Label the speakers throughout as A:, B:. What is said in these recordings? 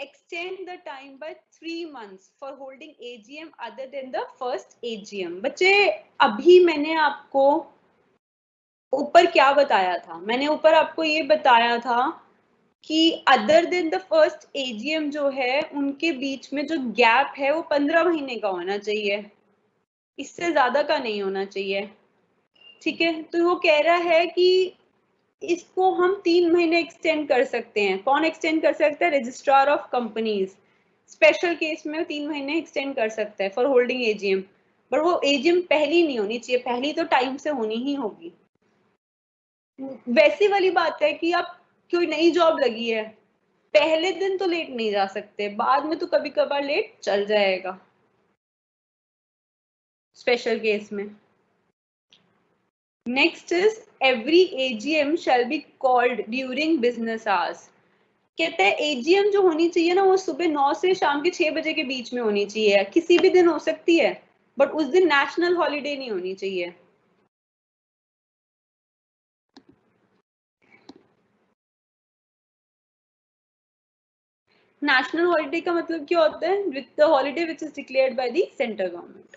A: extend the time by 3 months for holding AGM other than the first AGM। बच्चे अभी मैंने आपको ऊपर क्या बताया था? मैंने ऊपर आपको ये बताया था कि other than the first AGM जो है उनके बीच में जो गैप है वो 15 महीने का होना चाहिए, इससे ज्यादा का नहीं होना चाहिए। ठीक है, तो वो कह रहा है कि इसको हम 3 महीने एक्सटेंड कर सकते हैं। कौन एक्सटेंड कर सकता है? Registrar of companies. Special case में 3 महीने एक्सटेंड कर सकता है फॉर होल्डिंग एजीएम, पर वो एजीएम पहली नहीं होनी चाहिए, पहली तो टाइम से होनी ही होगी। वैसी वाली बात है कि आप कोई नई जॉब लगी है, पहले दिन तो लेट नहीं जा सकते, बाद में तो कभी कभार लेट चल जाएगा स्पेशल केस में। Next is every AGM shall be called during business hours. कहते हैं एजीएम जो होनी चाहिए ना वो सुबह 9 से शाम के 6 बजे के बीच में होनी चाहिए, किसी भी दिन हो सकती है, बट उस दिन नेशनल हॉलीडे नहीं होनी चाहिए। नेशनल हॉलीडे का मतलब क्या होता है? With the holiday which is declared by the central government.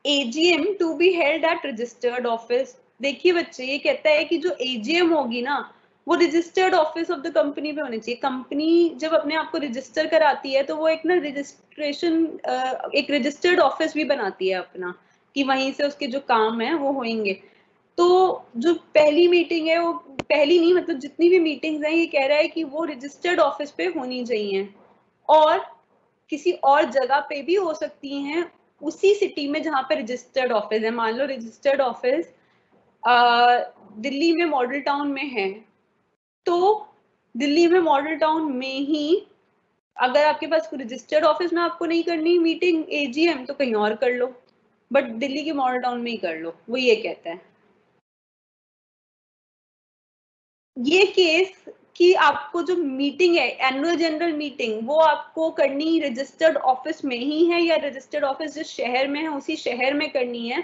A: AGM to be held at registered office. देखिए बच्चे, ये कहता है कि जो एजीएम होगी ना वो registered office of the company पे होनी चाहिए। कंपनी जब अपने आप को रजिस्टर कराती है तो वो एक ना रजिस्ट्रेशन एक रजिस्टर्ड ऑफिस भी बनाती है अपना, कि वहीं से उसके जो काम है वो होंगे। तो जो पहली मीटिंग है वो पहली नहीं, मतलब जितनी भी मीटिंग्स हैं ये कह रहा है कि वो रजिस्टर्ड ऑफिस पे होनी चाहिए, और किसी और जगह पे भी हो सकती हैं, उसी सिटी में जहां पे रजिस्टर्ड ऑफिस है। मान लो रजिस्टर्ड ऑफिस दिल्ली में मॉडल टाउन में है, तो दिल्ली में मॉडल टाउन में ही अगर आपके पास रजिस्टर्ड ऑफिस में आपको नहीं करनी मीटिंग एजीएम तो कहीं और कर लो, बट दिल्ली के मॉडल टाउन में ही कर लो, वो ये कहता है। ये केस कि आपको जो मीटिंग है एनुअल जनरल मीटिंग वो आपको करनी रजिस्टर्ड ऑफिस में ही है, या रजिस्टर्ड ऑफिस जिस शहर में है उसी शहर में करनी है,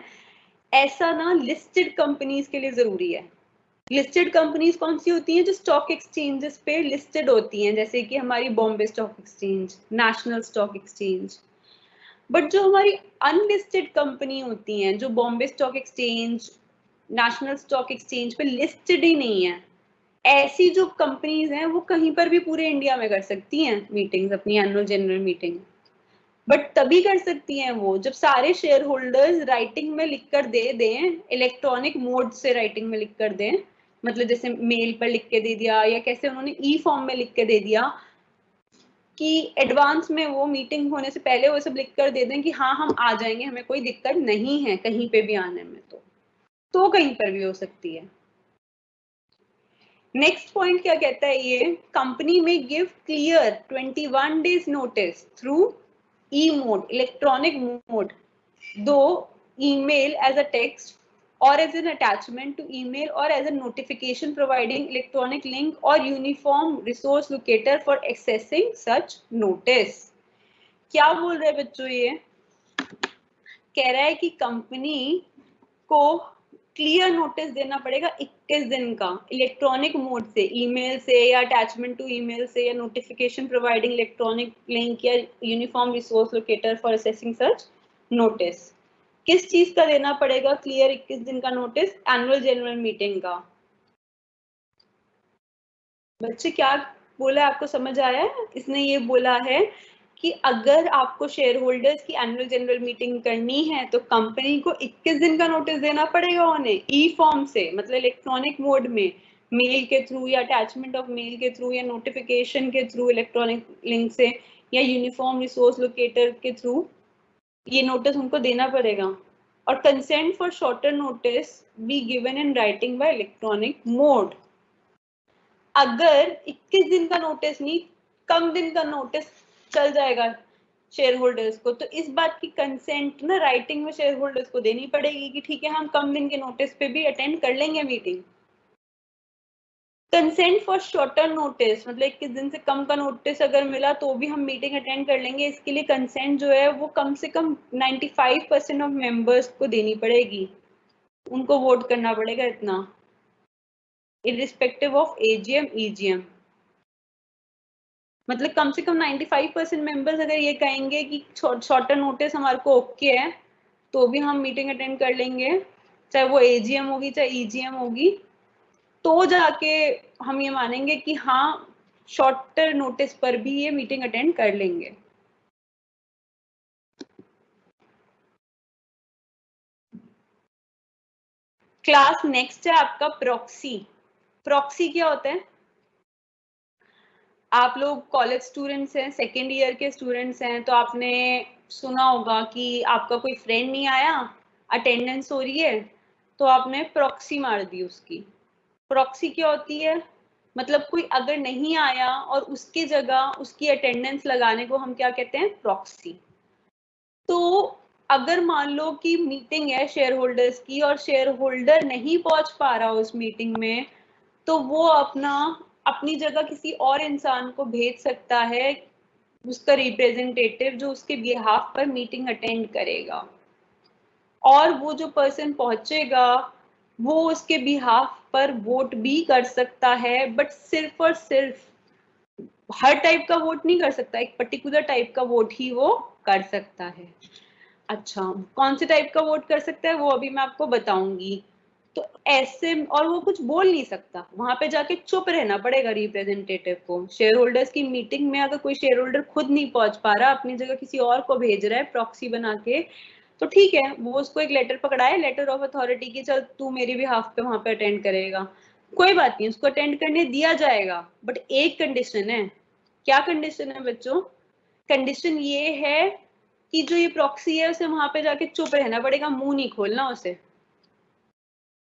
A: ऐसा ना लिस्टेड कंपनीज के लिए जरूरी है। लिस्टेड कंपनीज कौन सी होती हैं? जो स्टॉक एक्सचेंजेस पे लिस्टेड होती हैं, जैसे कि हमारी Bombay stock exchange, national stock exchange. But जो हमारी अनलिस्टेड कंपनी होती हैं, जो Bombay stock exchange, national stock exchange पे लिस्टेड ही नहीं है, ऐसी जो कंपनीज हैं वो कहीं पर भी पूरे इंडिया में कर सकती हैं मीटिंग्स, अपनी एनुअल जनरल मीटिंग। बट तभी कर सकती हैं वो जब सारे शेयर होल्डर्स राइटिंग में लिख कर दे दें, इलेक्ट्रॉनिक मोड से राइटिंग में लिख कर दें, मतलब जैसे मेल पर लिख के दे दिया, या कैसे उन्होंने ई फॉर्म में लिख के दे दिया, कि एडवांस में वो मीटिंग होने से पहले वो सब लिख कर दे दें कि हाँ हम आ जाएंगे, हमें कोई दिक्कत नहीं है कहीं पे भी आने में, तो कहीं पर भी हो सकती है। नेक्स्ट पॉइंट क्या कहता है ये? कंपनी में give clear 21 days notice through ई मोड, इलेक्ट्रॉनिक मोड, दो email as a text or as an attachment to email or as a notification providing electronic link or uniform resource locator for accessing such notice। क्या बोल रहे हैं बच्चों? ये कह रहा है कि कंपनी को क्लियर नोटिस देना पड़ेगा 21 दिन का, इलेक्ट्रॉनिक मोड से, ईमेल से या अटैचमेंट टू ईमेल से या नोटिफिकेशन प्रोवाइडिंग इलेक्ट्रॉनिक लिंक या uniform resource locator for assessing such notice. किस चीज का देना पड़ेगा क्लियर 21 दिन का नोटिस? एनुअल जनरल मीटिंग का। बच्चे क्या बोला है, आपको समझ आया है? इसने ये बोला है कि अगर आपको शेयर होल्डर्स की एनुअल जनरल मीटिंग करनी है तो कंपनी को 21 दिन का नोटिस देना पड़ेगा उन्हें, ई फॉर्म से, मतलब इलेक्ट्रॉनिक मोड में, मेल के थ्रू या अटैचमेंट ऑफ मेल के थ्रू या नोटिफिकेशन के थ्रू, इलेक्ट्रॉनिक लिंक से या यूनिफॉर्म रिसोर्स लोकेटर के थ्रू ये नोटिस उनको देना पड़ेगा। और consent for shorter notice be given in writing by electronic mode. अगर 21 दिन का नोटिस नहीं, कम दिन का नोटिस चल जाएगा शेयर होल्डर्स को, तो इस बात की कंसेंट ना राइटिंग में शेयर होल्डर्स को देनी पड़ेगी कि ठीक है हम कम दिन के नोटिस पे भी अटेंड कर लेंगे meeting. Consent for shorter notice मतलब 21 दिन से कम का नोटिस अगर मिला तो भी हम मीटिंग अटेंड कर लेंगे, इसके लिए कंसेंट जो है वो कम से कम 95% ऑफ मेंबर्स को देनी पड़ेगी, उनको वोट करना पड़ेगा इतना। Irrespective of AGM EGM. मतलब कम से कम 95% मेंबर्स अगर ये कहेंगे कि शॉर्टर नोटिस हमारे को ओके है, तो भी हम मीटिंग अटेंड कर लेंगे, चाहे वो एजीएम होगी चाहे ईजीएम होगी, तो जाके हम ये मानेंगे कि हाँ शॉर्टर नोटिस पर भी ये मीटिंग अटेंड कर लेंगे। क्लास नेक्स्ट है आपका प्रॉक्सी। प्रॉक्सी क्या होता है? आप लोग कॉलेज स्टूडेंट्स हैं, सेकेंड ईयर के स्टूडेंट्स हैं, तो आपने सुना होगा कि आपका कोई फ्रेंड नहीं आया, अटेंडेंस हो रही है, तो आपने प्रॉक्सी मार दी उसकी। प्रॉक्सी क्या होती है? मतलब कोई अगर नहीं आया और उसकी जगह उसकी अटेंडेंस लगाने को हम क्या कहते हैं? प्रॉक्सी। तो अगर मान लो कि मीटिंग है शेयर होल्डर्स की और शेयर होल्डर नहीं पहुंच पा रहा उस मीटिंग में, तो वो अपनी जगह किसी और इंसान को भेज सकता है, उसका रिप्रेजेंटेटिव, जो उसके बिहाफ पर मीटिंग अटेंड करेगा। और वो जो पर्सन पहुंचेगा वो उसके बिहाफ पर वोट भी कर सकता है, बट सिर्फ और सिर्फ हर टाइप का वोट नहीं कर सकता, एक पर्टिकुलर टाइप का वोट ही वो कर सकता है। अच्छा, कौन से टाइप का वोट कर सकता है वो अभी मैं आपको बताऊंगी। तो ऐसे, और वो कुछ बोल नहीं सकता, वहां पे जाके चुप रहना पड़ेगा रिप्रेजेंटेटिव को। शेयर होल्डर्स की मीटिंग में अगर कोई शेयर होल्डर खुद नहीं पहुंच पा रहा, अपनी जगह किसी और को भेज रहा है प्रॉक्सी बना के, तो ठीक है, वो उसको एक लेटर पकड़ाए, लेटर ऑफ अथॉरिटी की, चल तू मेरी भी हाफ पे वहां पे अटेंड करेगा, कोई बात नहीं, उसको अटेंड करने दिया जाएगा। बट एक कंडीशन है। क्या कंडीशन है बच्चों? कंडीशन ये है कि जो ये प्रॉक्सी है उसे वहां पे जाके चुप रहना पड़ेगा, मुंह नहीं खोलना उसे।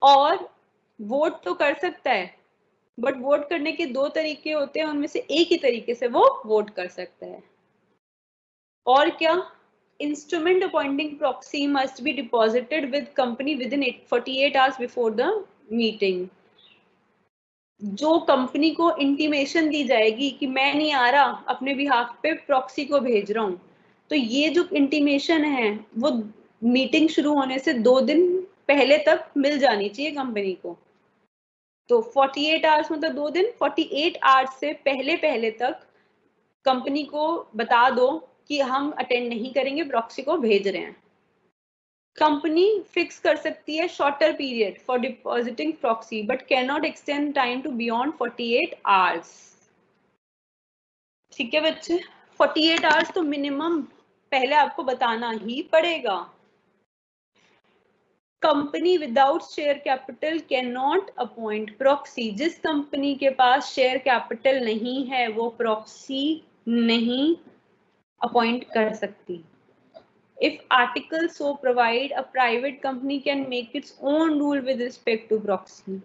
A: और वोट तो कर सकता है, बट वोट करने के दो तरीके होते हैं, उनमें से एक ही तरीके से वो वोट कर सकता है। और क्या? Instrument appointing proxy must be deposited with company with in 48 hours before the meeting. जो कंपनी को इंटीमेशन दी जाएगी कि मैं नहीं आ रहा, अपने बिहाफ पे प्रॉक्सी को भेज रहा हूं, तो ये जो इंटीमेशन है वो मीटिंग शुरू होने से 2 दिन पहले तक मिल जानी चाहिए कंपनी को। तो 48 आवर्स मतलब 2 दिन, 48 आवर्स से पहले पहले तक कंपनी को बता दो कि हम अटेंड नहीं करेंगे, प्रॉक्सी को भेज रहे हैं। कंपनी फिक्स कर सकती है shorter period for depositing proxy, but can not extend time to beyond 48 hours. ठीक है बच्चे, 48 आवर्स तो मिनिमम पहले आपको बताना ही पड़ेगा। Company without share capital can not appoint proxy. जिस कंपनी के पास शेयर कैपिटल नहीं है वो प्रॉक्सी नहीं अपॉइंट कर सकती। If article so provide, a private company can make its own rule with respect to proxy.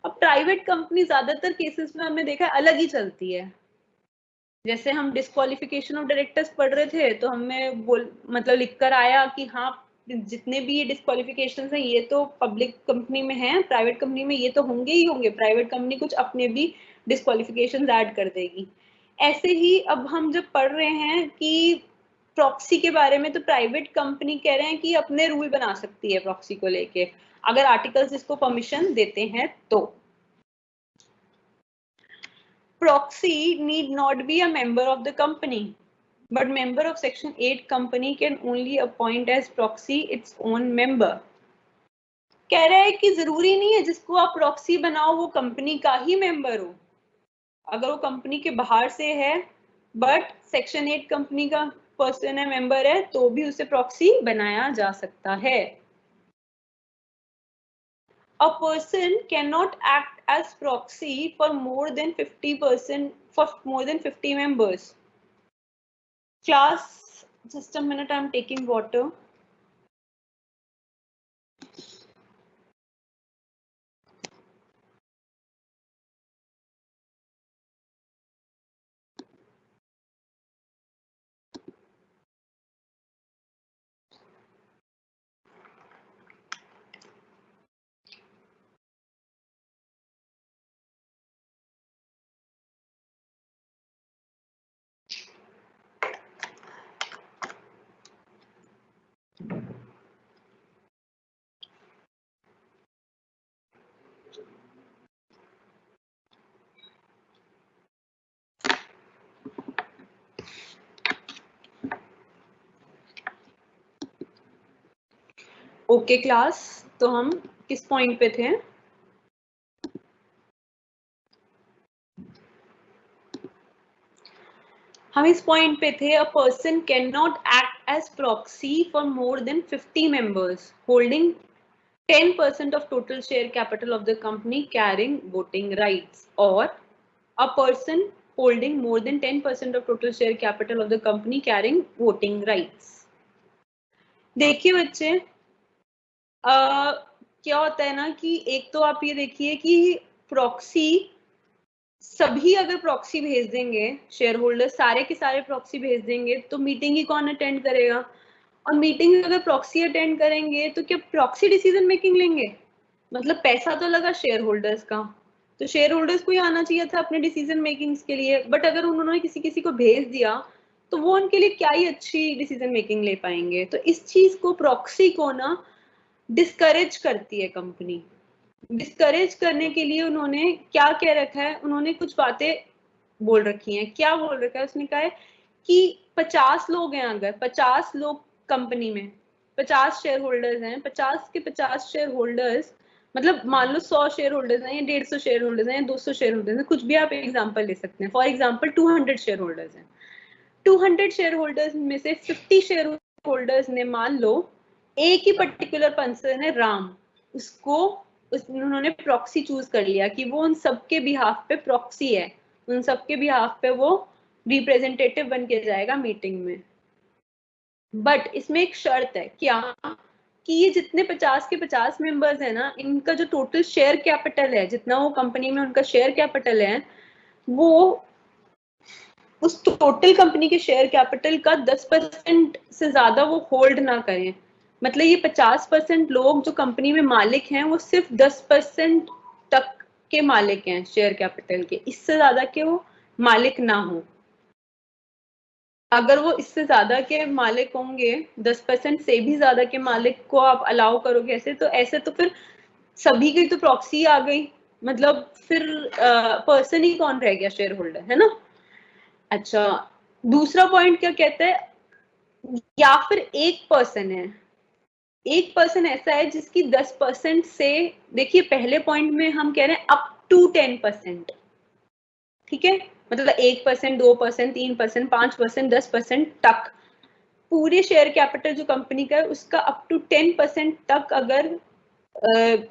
A: अब प्राइवेट कंपनी ज्यादातर केसेस में हमने देखा है अलग ही चलती है। जैसे हम डिस्क्वालिफिकेशन ऑफ डायरेक्टर्स पढ़ रहे थे, तो हमें मतलब लिखकर आया कि हाँ जितने भी ये डिस्क्वालिफिकेशन हैं ये तो पब्लिक कंपनी में है, प्राइवेट कंपनी में ये तो होंगे ही होंगे, प्राइवेट कंपनी कुछ अपने भी डिस्क्वालिफिकेशन ऐड कर देगी। ऐसे ही अब हम जब पढ़ रहे हैं कि प्रॉक्सी के बारे में, तो प्राइवेट कंपनी कह रहे हैं कि अपने रूल बना सकती है प्रॉक्सी को लेके, अगर आर्टिकल्स इसको परमिशन देते हैं तो। Proxy need not be a member of the company, but member of Section 8 company can only appoint as proxy its own member. कह रहा है कि जरूरी नहीं है जिसको आप प्रॉक्सी बनाओ वो कंपनी का ही मेंबर हो। अगर वो कंपनी के बाहर से है बट सेक्शन 8 कंपनी का पर्सन है, मेंबर है, तो भी उसे प्रॉक्सी बनाया जा सकता है। A person cannot act as proxy for more than 50%, for more than 50 members. Class, just a minute, I'm taking water. Okay class, तो हम किस पॉइंट पे थे? हम इस पॉइंट पे थे, a person can not act as proxy for more than 50 members holding 10% of total share capital of the company carrying voting rights, or a person holding more than 10% of total share capital of the company carrying voting rights. देखिए बच्चे, क्या होता है ना कि एक तो आप ये देखिए कि प्रॉक्सी, सभी अगर प्रॉक्सी भेज देंगे, शेयर होल्डर सारे के सारे प्रॉक्सी भेज देंगे, तो मीटिंग ही कौन अटेंड करेगा? और मीटिंग अगर प्रॉक्सी अटेंड करेंगे तो क्या प्रॉक्सी डिसीजन मेकिंग लेंगे? मतलब पैसा तो लगा शेयर होल्डर्स का, तो शेयर होल्डर्स को ही आना चाहिए था अपने डिसीजन मेकिंग के लिए, बट अगर उन्होंने किसी किसी को भेज दिया तो वो उनके लिए क्या ही अच्छी डिसीजन मेकिंग ले पाएंगे। तो इस चीज को, प्रॉक्सी को ना डिस्करेज करती है कंपनी। डिस्करेज करने के लिए उन्होंने क्या कह रखा है, उन्होंने कुछ बातें बोल रखी हैं। क्या बोल रखा है? उसने कहा है कि 50 लोग हैं, अगर 50 लोग कंपनी में, 50 शेयर होल्डर्स हैं, 50 के 50 शेयर होल्डर्स, मतलब मान लो 100 शेयर होल्डर्स हैं या 150 शेयर होल्डर्स हैं या 200 शेयर होल्डर्स हैं, कुछ भी आप एग्जांपल ले सकते हैं। फॉर एग्जांपल 200 शेयर होल्डर्स हैं। 200 शेयर होल्डर्स में से 50 शेयर होल्डर्स ने, मान लो एक ही पर्टिकुलर पर्सन है राम, उसको उन्होंने प्रॉक्सी चूज कर लिया कि वो उन सबके बिहाफ पे प्रॉक्सी है, उन सबके बिहाफ पे वो रिप्रेजेंटेटिव बन के जाएगा मीटिंग में। बट इसमें एक शर्त है, क्या? कि ये जितने 50 के 50 मेंबर्स है ना, इनका जो टोटल शेयर कैपिटल है, जितना वो कंपनी में उनका शेयर कैपिटल है, वो उस टोटल कंपनी के शेयर कैपिटल का 10% से ज्यादा वो होल्ड ना करें। मतलब ये 50% लोग जो कंपनी में मालिक हैं, वो सिर्फ 10% तक के मालिक हैं शेयर कैपिटल के, इससे ज्यादा के वो मालिक ना हो। अगर वो इससे ज्यादा के मालिक होंगे, 10% से भी ज्यादा के मालिक को आप अलाउ करोगे ऐसे, तो ऐसे तो फिर सभी की तो प्रॉक्सी आ गई, मतलब फिर पर्सन ही कौन रह गया? शेयर होल्डर, है ना? अच्छा, दूसरा पॉइंट क्या कहता है? या फिर एक पर्सन है, एक पर्सन ऐसा है जिसकी 10% से, देखिए पहले पॉइंट में हम कह रहे हैं अप टू 10%, ठीक है? मतलब 1%, 2%, 3%, 5%, 10% तक पूरे शेयर कैपिटल जो कंपनी का है उसका अप टू 10% तक अगर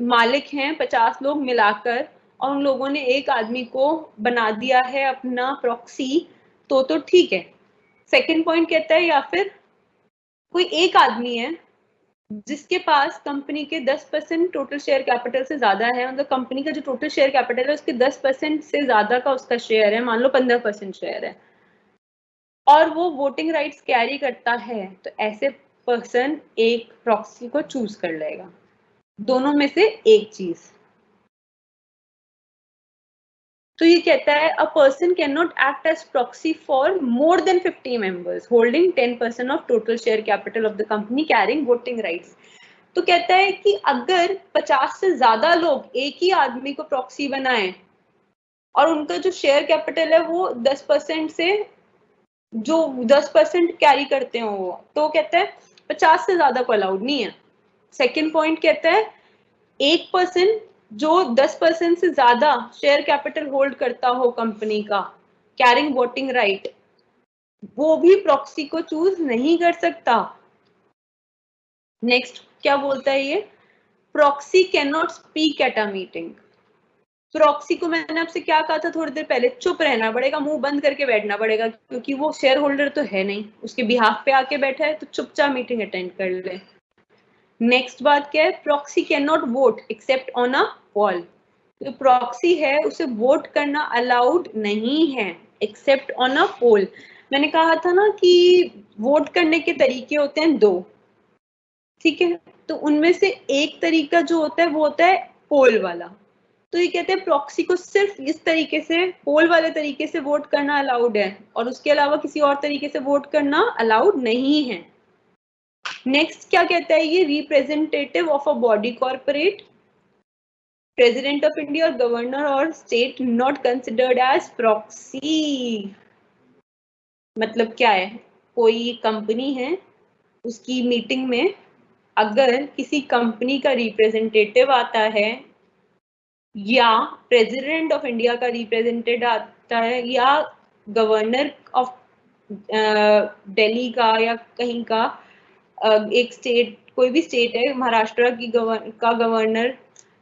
A: मालिक हैं 50 लोग मिलाकर, और उन लोगों ने एक आदमी को बना दिया है अपना प्रॉक्सी, तो ठीक है। सेकंड पॉइंट कहता है, या फिर कोई एक आदमी है जिसके पास कंपनी के 10% टोटल शेयर कैपिटल से ज्यादा है, मतलब कंपनी का जो टोटल शेयर कैपिटल है उसके 10% से ज्यादा का उसका शेयर है, मान लो 15% शेयर है, और वो वोटिंग राइट्स कैरी करता है, तो ऐसे पर्सन एक प्रॉक्सी को चूज कर लेगा, दोनों में से एक चीज। तो ये कहता है, a person can not act as proxy for more than 50 members holding 10% of total share capital of the company carrying voting rights. तो कहता है कि अगर 50 से ज्यादा लोग एक ही आदमी को प्रॉक्सी बनाएं और उनका जो शेयर कैपिटल है वो 10% से, जो 10% कैरी करते हो वो, तो कहता है 50 से ज्यादा को अलाउड नहीं है। सेकेंड पॉइंट कहता है, एक पर्सन जो 10% से ज्यादा शेयर कैपिटल होल्ड करता हो कंपनी का, कैरिंग वोटिंग राइट, वो भी प्रॉक्सी को चूज नहीं कर सकता। नेक्स्ट क्या बोलता है ये? Proxy can not speak at a meeting. Proxy को मैंने आपसे क्या कहा था थोड़ी देर पहले? चुप रहना पड़ेगा, मुंह बंद करके बैठना पड़ेगा, क्योंकि वो शेयर होल्डर तो है नहीं, उसके बिहाफ पे आके बैठा है, तो चुपचाप मीटिंग अटेंड कर ले। नेक्स्ट बात क्या है? Proxy can not vote except on a poll. जो प्रॉक्सी है उसे वोट करना अलाउड नहीं है एक्सेप्ट ऑन अ पोल। मैंने कहा था ना कि वोट करने के तरीके होते हैं दो, ठीक है? तो उनमें से एक तरीका जो होता है वो होता है पोल वाला। तो ये कहते हैं प्रॉक्सी को सिर्फ इस तरीके से, पोल वाले तरीके से वोट करना अलाउड है, और उसके अलावा किसी और तरीके से वोट करना अलाउड नहीं है। नेक्स्ट क्या कहता है ये? Representative of a body corporate, president of India और गवर्नर और state not considered as proxy. मतलब क्या है? कोई कंपनी है, उसकी मीटिंग में अगर किसी कंपनी का रिप्रेजेंटेटिव आता है या प्रेसिडेंट ऑफ इंडिया का रिप्रेजेंटेटिव आता है या गवर्नर ऑफ दिल्ली का या कहीं का एक स्टेट, कोई भी स्टेट है, महाराष्ट्र की का गवर्नर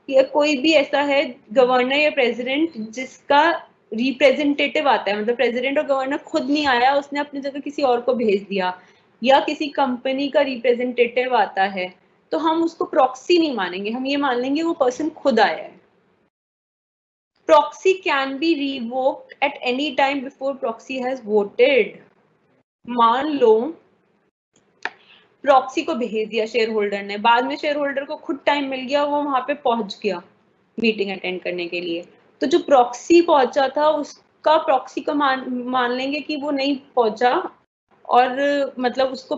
A: या कोई भी ऐसा है गवर्नर या प्रेसिडेंट जिसका रिप्रेजेंटेटिव आता है, मतलब प्रेसिडेंट और गवर्नर खुद नहीं आया, उसने अपनी जगह किसी और को भेज दिया, या किसी कंपनी का रिप्रेजेंटेटिव आता है, तो हम उसको प्रॉक्सी नहीं मानेंगे, हम ये मान लेंगे वो पर्सन खुद आया है। Proxy can be revoked at any time before proxy has voted. मान लो प्रॉक्सी को भेज दिया शेयर होल्डर ने, बाद में शेयर होल्डर को खुद टाइम मिल गया, वो वहां पे पहुंच गया मीटिंग अटेंड करने के लिए, तो जो प्रॉक्सी पहुंचा था उसका प्रॉक्सी को मान लेंगे कि वो नहीं पहुंचा, और मतलब उसको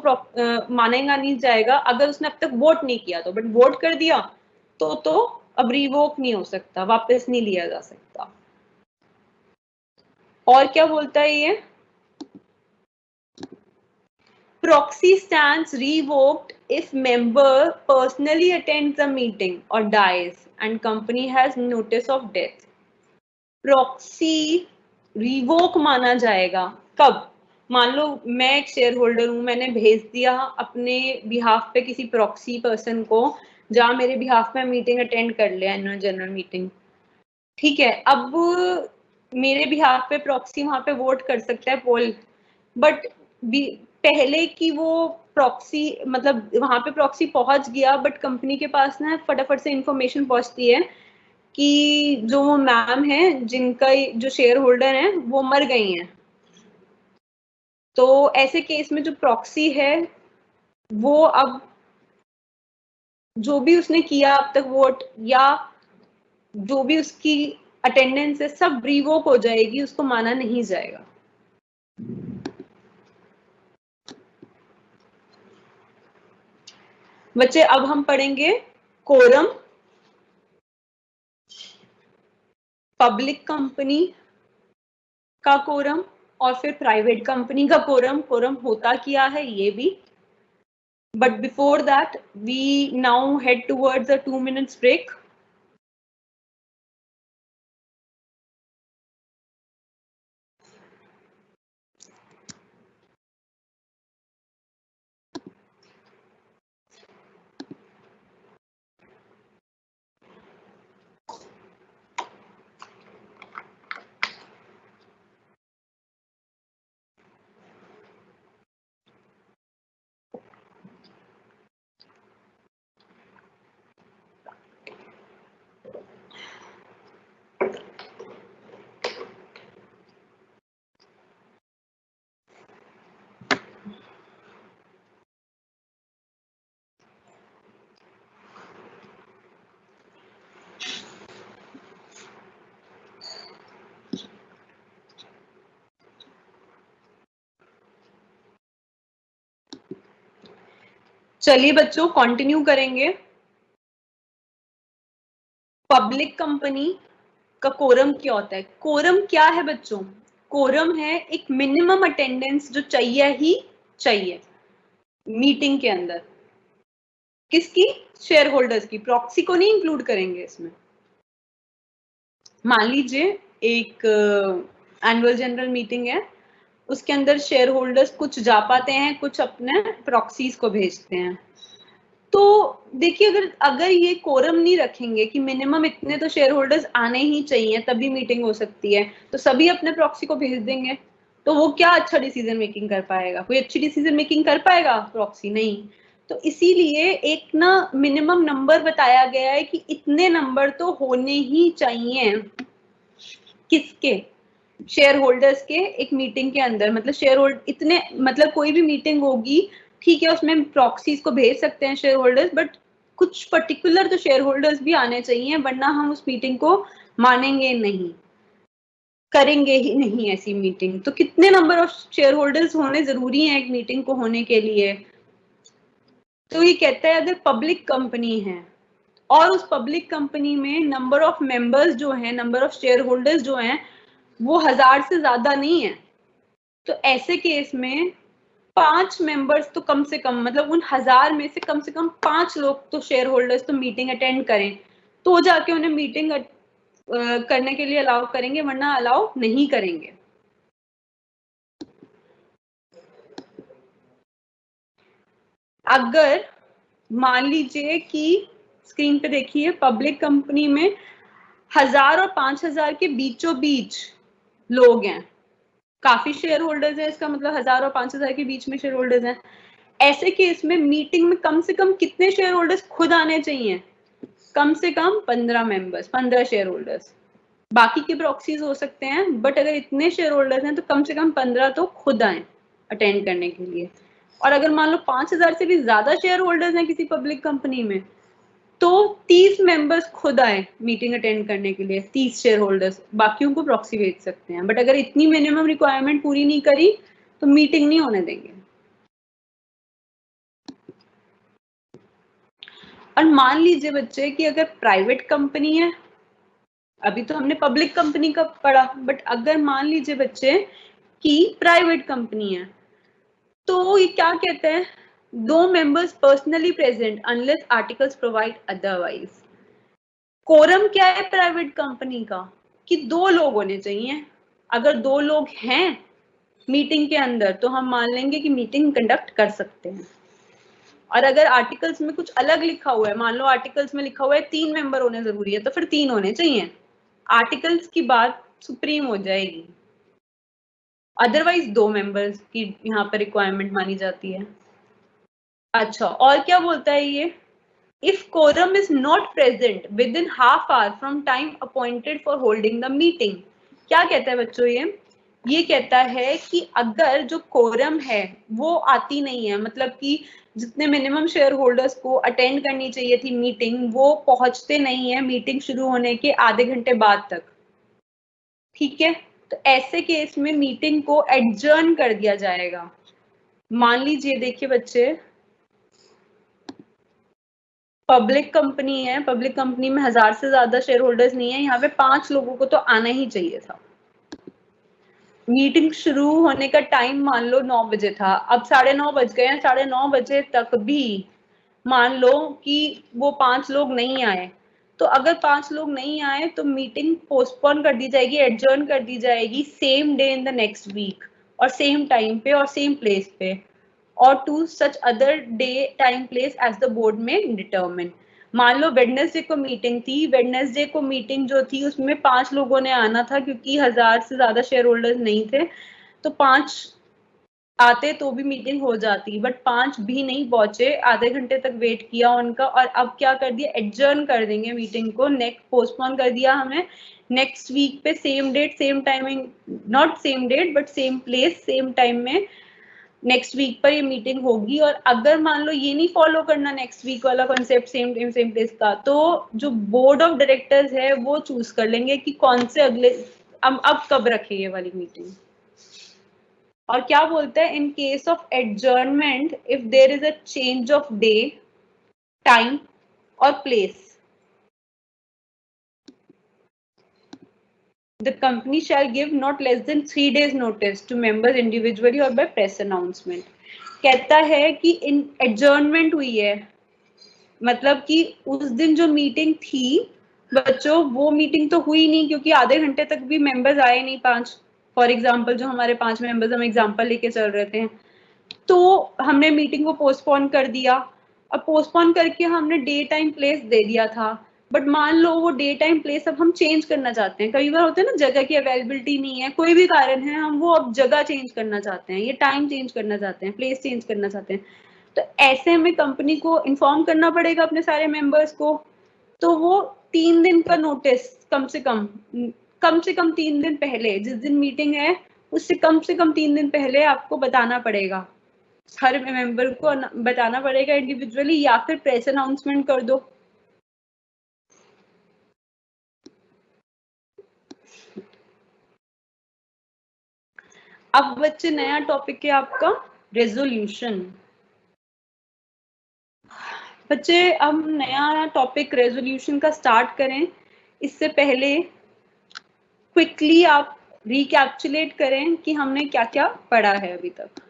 A: मानेगा नहीं जाएगा अगर उसने अब तक वोट नहीं किया तो, बट वोट कर दिया तो अब रिवोक नहीं हो सकता, वापस नहीं लिया जा सकता। और क्या बोलता है ये, proxy stands revoked if member personally attends the meeting or dies and company has notice of death. proxy revoke माना जाएगा कब, मान लो मैं एक शेयर होल्डर हूं, मैंने भेज दिया अपने बिहाफ पे किसी प्रॉक्सी पर्सन को, जहां मेरे बिहाफ पे मीटिंग अटेंड कर लिया, एनुअल जनरल मीटिंग, ठीक है, अब मेरे बिहाफ पे प्रॉक्सी वहां पे वोट कर सकता है पोल, बट पहले की वो प्रॉक्सी, मतलब वहां पे प्रॉक्सी पहुंच गया, बट कंपनी के पास ना फटाफट से इंफॉर्मेशन पहुंचती है कि जो वो मैम है जिनका जो शेयर होल्डर है वो मर गई हैं, तो ऐसे केस में जो प्रॉक्सी है वो अब जो भी उसने किया अब तक वोट या जो भी उसकी अटेंडेंस है सब रिवोक हो जाएगी, उसको माना नहीं जाएगा। बच्चे अब हम पढ़ेंगे कोरम, पब्लिक कंपनी का कोरम और फिर प्राइवेट कंपनी का कोरम, कोरम होता क्या है ये भी, but before that we now head towards a 2 minutes break. चलिए बच्चों कंटिन्यू करेंगे। पब्लिक कंपनी का कोरम क्या होता है, कोरम क्या है बच्चों, कोरम है एक मिनिमम अटेंडेंस जो चाहिए ही चाहिए मीटिंग के अंदर, किसकी, शेयर होल्डर्स की, प्रॉक्सी को नहीं इंक्लूड करेंगे इसमें। मान लीजिए एक एनुअल जनरल मीटिंग है, उसके अंदर शेयर होल्डर्स कुछ जा पाते हैं, कुछ अपने प्रॉक्सीज को भेजते हैं, तो देखिए अगर ये कोरम नहीं रखेंगे कि मिनिमम इतने तो शेयर होल्डर्स आने ही चाहिए तभी मीटिंग हो सकती है, तो सभी अपने प्रॉक्सी को भेज देंगे, तो वो क्या अच्छा डिसीजन मेकिंग कर पाएगा, कोई अच्छी डिसीजन मेकिंग कर पाएगा प्रॉक्सी, नहीं। तो इसीलिए एक ना मिनिमम नंबर बताया गया है कि इतने नंबर तो होने ही चाहिए, किसके, शेयर होल्डर्स के एक मीटिंग के अंदर, मतलब शेयर होल्ड इतने, मतलब कोई भी मीटिंग होगी ठीक है उसमें प्रॉक्सीज को भेज सकते हैं शेयर होल्डर्स, बट कुछ पर्टिकुलर तो शेयर होल्डर्स भी आने चाहिए, वरना हम उस मीटिंग को मानेंगे नहीं, करेंगे ही नहीं ऐसी मीटिंग। तो कितने नंबर ऑफ शेयर होल्डर्स होने जरूरी है एक मीटिंग को होने के लिए, तो ये कहता है अगर पब्लिक कंपनी है और उस पब्लिक कंपनी में नंबर ऑफ मेंबर्स जो है, नंबर ऑफ शेयर होल्डर्स जो हैं वो 1000 से ज्यादा नहीं है, तो ऐसे केस में 5 मेंबर्स तो कम से कम, मतलब उन 1000 में से कम 5 लोग तो शेयर होल्डर्स तो मीटिंग अटेंड करें, तो जाके उन्हें मीटिंग करने के लिए अलाउ करेंगे, वरना अलाउ नहीं करेंगे। अगर मान लीजिए कि स्क्रीन पे देखिए, पब्लिक कंपनी में 1000 और 5000 के बीचों बीच लोग हैं, काफी शेयर होल्डर्स हैं, इसका मतलब 1000 और 5000 के बीच में शेयर होल्डर्स हैं। ऐसे केस में मीटिंग में कम से कम कितने शेयर होल्डर्स खुद आने चाहिए? कम से कम 15 मेंबर्स, 15 शेयर होल्डर्स। बाकी के प्रॉक्सीज हो सकते हैं, बट अगर इतने शेयर होल्डर्स हैं तो कम से कम 15 तो खुद आए अटेंड करने के लिए। और अगर मान लो 5000 से भी ज्यादा शेयर होल्डर्स हैं किसी पब्लिक कंपनी में, तो 30 मेंबर्स खुद आए मीटिंग अटेंड करने के लिए, 30 शेयर होल्डर्स, बाकियों को प्रॉक्सी भेज सकते हैं। बट अगर इतनी मिनिमम रिक्वायरमेंट पूरी नहीं करी तो मीटिंग नहीं होने देंगे। और मान लीजिए बच्चे कि अगर प्राइवेट कंपनी है, अभी तो हमने पब्लिक कंपनी का पढ़ा, बट अगर मान लीजिए बच्चे कि प्राइवेट कंपनी है, तो ये क्या कहते हैं, 2 members personally present unless articles provide otherwise. Quorum क्या है प्राइवेट कंपनी का, कि 2 लोग होने चाहिए। अगर 2 लोग हैं मीटिंग के अंदर तो हम मान लेंगे कि मीटिंग कंडक्ट कर सकते हैं। और अगर आर्टिकल्स में कुछ अलग लिखा हुआ है, मान लो आर्टिकल्स में लिखा हुआ है 3 मेंबर होने जरूरी है, तो फिर 3 होने चाहिए। आर्टिकल्स की बात सुप्रीम हो जाएगी, अदरवाइज 2 मेंबर्स की यहाँ पर रिक्वायरमेंट मानी जाती है। अच्छा, और क्या बोलता है ये, if quorum is not present within half hour from time appointed for holding the meeting। क्या कहता है बच्चों ये कहता है कि अगर जो कोरम है वो आती नहीं है, मतलब कि जितने मिनिमम शेयर होल्डर्स को अटेंड करनी चाहिए थी मीटिंग, वो पहुंचते नहीं है मीटिंग शुरू होने के आधे घंटे बाद तक, ठीक है, तो ऐसे केस में मीटिंग को एडजर्न कर दिया जाएगा। मान लीजिए, देखिए बच्चे, पब्लिक कंपनी है, पब्लिक कंपनी में 1000 से ज्यादा शेयर होल्डर्स नहीं है, यहाँ पे 5 लोगों को तो आना ही चाहिए था। मीटिंग शुरू होने का टाइम मान लो 9 बजे था, अब 9:30 बज गए हैं, 9:30 बजे तक भी मान लो कि वो 5 लोग नहीं आए, तो अगर 5 लोग नहीं आए तो मीटिंग पोस्टपोन कर दी जाएगी, एडजर्न कर दी जाएगी same day in the next week, और सेम टाइम पे और सेम प्लेस पे, और to such other day time place as the board में डिटरमिन। मान लो वेडनेसडे को मीटिंग थी, वेडनेसडे को मीटिंग जो थी उसमें 5 लोगों ने आना था, क्योंकि 1000 से ज्यादा शेयर होल्डर्स नहीं थे, तो 5 आते तो भी मीटिंग हो जाती, बट 5 भी नहीं पहुंचे, आधे घंटे तक वेट किया उनका, और अब क्या कर दिया, एडजर्न कर देंगे मीटिंग को, नेक्स्ट पोस्टपोन कर दिया हमें नेक्स्ट वीक पे, same date same timing, not same date but same place same time में नेक्स्ट वीक पर ये मीटिंग होगी। और अगर मान लो ये नहीं फॉलो करना नेक्स्ट वीक वाला concept same time same place का, तो जो बोर्ड ऑफ डायरेक्टर्स है वो चूज कर लेंगे कि कौन से अगले अब कब रखे ये वाली मीटिंग। और क्या बोलता है, in case of adjournment if there is a change of day time और place, the company shall give not less than 3 days notice to members individually or by press announcement। कहता है कि इन एडजर्नमेंट हुई है, मतलब कि उस दिन जो मीटिंग थी बच्चों, वो मीटिंग तो हुई नहीं, क्योंकि आधे घंटे तक भी मेंबर्स आए नहीं 5, फॉर एग्जांपल जो हमारे 5 मेंबर्स हम एग्जांपल लेके चल रहे थे, तो हमने मीटिंग को पोस्टपोन कर दिया। अब पोस्टपोन करके हमने डे टाइम प्लेस दे दिया था, बट मान लो वो डे टाइम प्लेस अब हम चेंज करना चाहते हैं, कई बार होता है ना जगह की अवेलेबिलिटी नहीं है, कोई भी कारण है, हम वो अब जगह चेंज करना चाहते हैं, ये टाइम चेंज करना चाहते हैं, प्लेस चेंज करना चाहते हैं, तो ऐसे में कंपनी को इन्फॉर्म करना पड़ेगा अपने सारे मेंबर्स को। तो वो 3 दिन का नोटिस कम से कम 3 दिन पहले, जिस दिन मीटिंग है उससे कम से कम 3 दिन पहले आपको बताना पड़ेगा, हर मेंबर को बताना पड़ेगा इंडिविजुअली, या फिर प्रेस अनाउंसमेंट कर दो। अब बच्चे नया टॉपिक है आपका रेजोल्यूशन। बच्चे हम नया टॉपिक रेजोल्यूशन का स्टार्ट करें, इससे पहले क्विकली आप रिकैप्चुलेट करें कि हमने क्या क्या पढ़ा है अभी तक।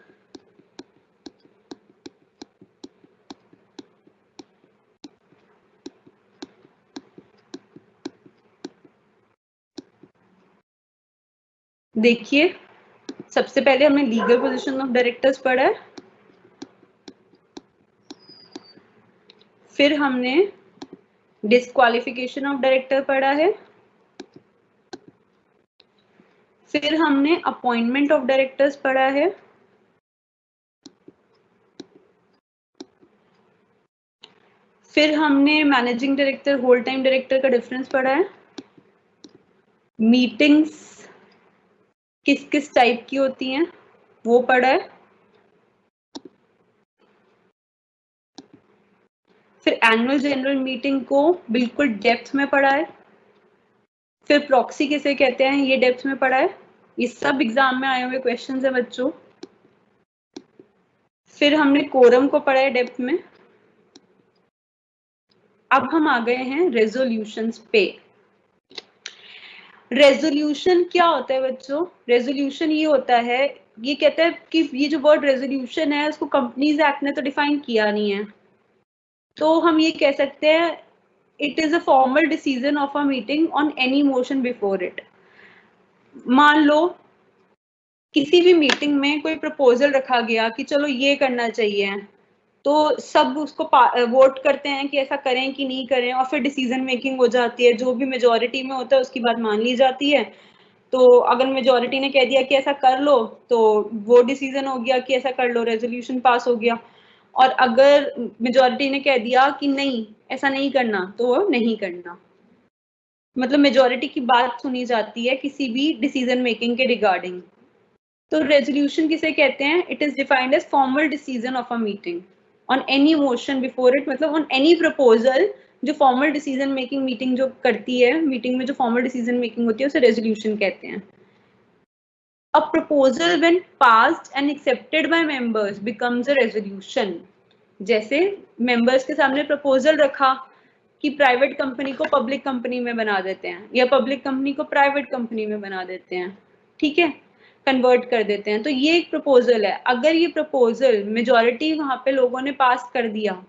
A: देखिए, सबसे पहले हमने लीगल पोजीशन ऑफ डायरेक्टर्स पढ़ा है, फिर हमने डिस्क्वालिफिकेशन ऑफ डायरेक्टर पढ़ा है, फिर हमने अपॉइंटमेंट ऑफ डायरेक्टर्स पढ़ा है, फिर हमने managing director, whole time director का डिफरेंस पढ़ा है, मीटिंग्स किस किस टाइप की होती हैं वो पढ़ा है, फिर एनुअल जनरल मीटिंग को बिल्कुल डेप्थ में पढ़ा है, फिर प्रॉक्सी किसे कहते हैं ये डेप्थ में पढ़ा है, ये सब एग्जाम में आए हुए क्वेश्चंस है बच्चों। फिर हमने कोरम को पढ़ा है डेप्थ में। अब हम आ गए हैं रेजोल्यूशंस पे। रेजोल्यूशन क्या होता है बच्चों? रेजोल्यूशन ये होता है, ये कहता है कि ये जो वर्ड रेजोल्यूशन है उसको कंपनीज एक्ट ने तो डिफाइन किया नहीं है, तो हम ये कह सकते हैं it is a formal decision of a meeting on any motion before it. मान लो किसी भी मीटिंग में कोई प्रपोजल रखा गया कि चलो ये करना चाहिए, तो सब उसको वोट करते हैं कि ऐसा करें कि नहीं करें, और फिर डिसीजन मेकिंग हो जाती है, जो भी मेजोरिटी में होता है उसकी बात मान ली जाती है। तो अगर मेजोरिटी ने कह दिया कि ऐसा कर लो तो वो डिसीजन हो गया कि ऐसा कर लो, रेजोल्यूशन पास हो गया। और अगर मेजोरिटी ने कह दिया कि नहीं ऐसा नहीं करना तो वो नहीं करना, मतलब मेजोरिटी की बात सुनी जाती है किसी भी डिसीजन मेकिंग के रिगार्डिंग। तो रेजोल्यूशन किसे कहते हैं? It is defined as formal decision of a meeting on any motion before it, मतलब ऑन एनी प्रपोजल। जो फॉर्मल डिसीजन मेकिंग मीटिंग जो करती है, मीटिंग में जो फॉर्मल डिसीजन मेकिंग होती है उसे रेजोल्यूशन कहते हैं। A proposal when passed and accepted by members becomes a resolution। जैसे मेंबर्स के सामने प्रपोजल रखा कि प्राइवेट कंपनी को पब्लिक कंपनी में बना देते हैं या पब्लिक कंपनी को प्राइवेट कंपनी में बना देते हैं, ठीक है, कन्वर्ट कर देते हैं, तो ये एक प्रपोजल है। अगर ये प्रपोजल मेजॉरिटी वहां पे लोगों ने पास कर दिया,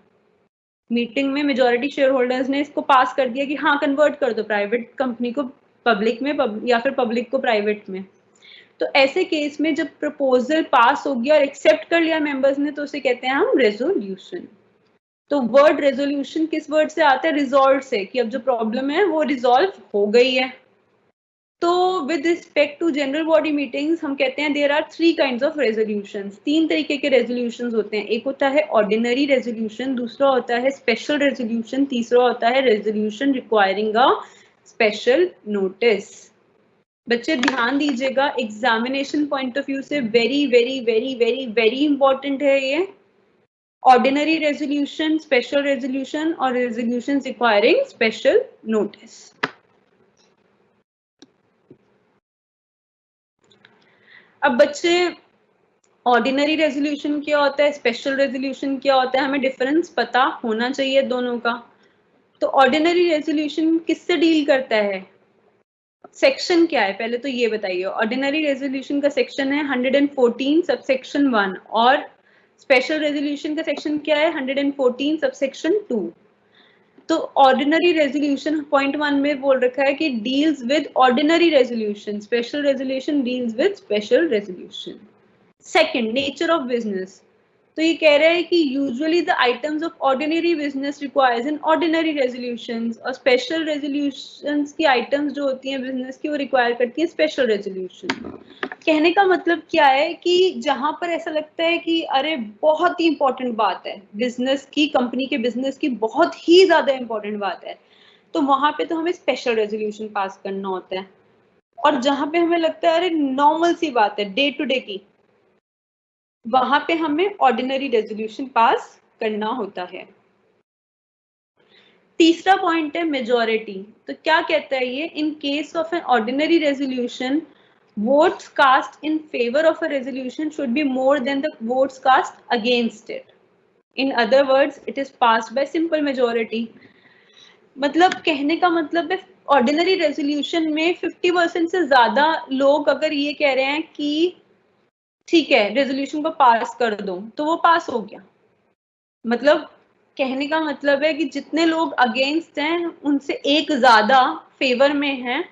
A: मीटिंग में मेजॉरिटी शेयर होल्डर्स ने इसको पास कर दिया कि हाँ कन्वर्ट कर दो प्राइवेट कंपनी को पब्लिक में, या फिर पब्लिक को प्राइवेट में, तो ऐसे केस में जब प्रपोजल पास हो गया और एक्सेप्ट कर लिया मेंबर्स ने तो उसे कहते हैं हम रेजोल्यूशन। तो वर्ड रेजोल्यूशन किस वर्ड से आता है? रिजॉल्व से, कि अब जो प्रॉब्लम है वो रिजॉल्व हो गई है। तो with respect to general body meetings हम कहते हैं there are three kinds of resolutions. तीन तरीके के रेजोल्यूशंस होते हैं, एक होता है ऑर्डिनरी रेजोल्यूशन, दूसरा होता है स्पेशल रेजोल्यूशन, तीसरा होता है resolution requiring a special notice. बच्चे ध्यान दीजिएगा, एग्जामिनेशन पॉइंट ऑफ व्यू से very very very very very important है ये। ऑर्डिनरी रेजोल्यूशन, स्पेशल रेजोल्यूशन और रेजोल्यूशन रिक्वायरिंग स्पेशल नोटिस। अब बच्चे ऑर्डिनरी रेजोल्यूशन क्या होता है, स्पेशल रेजोल्यूशन क्या होता है, हमें डिफरेंस पता होना चाहिए दोनों का। तो ऑर्डिनरी रेजोल्यूशन किससे डील करता है, सेक्शन क्या है पहले तो ये बताइए। ऑर्डिनरी रेजोल्यूशन का सेक्शन है 114 सबसेक्शन 1 और स्पेशल रेजोल्यूशन का सेक्शन क्या है 114 सबसेक्शन 2। तो ऑर्डिनरी रेजोल्यूशन पॉइंट 1 में बोल रखा है कि deals with ordinary resolution, special resolution deals with special resolution. Second, nature of business. तो ये कह रहा है कि usually the items of ordinary business requires an ordinary resolutions, और स्पेशल रेजोल्यूशंस की आइटम्स जो होती हैं बिजनेस की वो रिक्वायर करती हैं स्पेशल रेजोल्यूशन। कहने का मतलब क्या है कि जहां पर ऐसा लगता है कि अरे बहुत ही इंपॉर्टेंट बात है बिजनेस की, कंपनी के बिजनेस की बहुत ही ज्यादा इंपॉर्टेंट बात है, तो वहां पे तो हमें स्पेशल रेजोल्यूशन पास करना होता है। और जहां पे हमें लगता है अरे नॉर्मल सी बात है डे टू डे की, वहां पे हमें ऑर्डिनरी रेजोल्यूशन पास करना होता है। तीसरा पॉइंट है मेजॉरिटी। तो क्या कहता है ये, इन case of an ordinary resolution votes cast in favor of a resolution should be more than the votes cast against it. In other words, it is passed by simple majority। मतलब कहने का मतलब है ऑर्डिनरी रेजोल्यूशन में 50% से ज्यादा लोग अगर ये कह रहे हैं कि ठीक है रेजोल्यूशन को पास कर दो तो वो पास हो गया। मतलब कहने का मतलब है कि जितने लोग अगेंस्ट हैं उनसे एक ज्यादा फेवर में है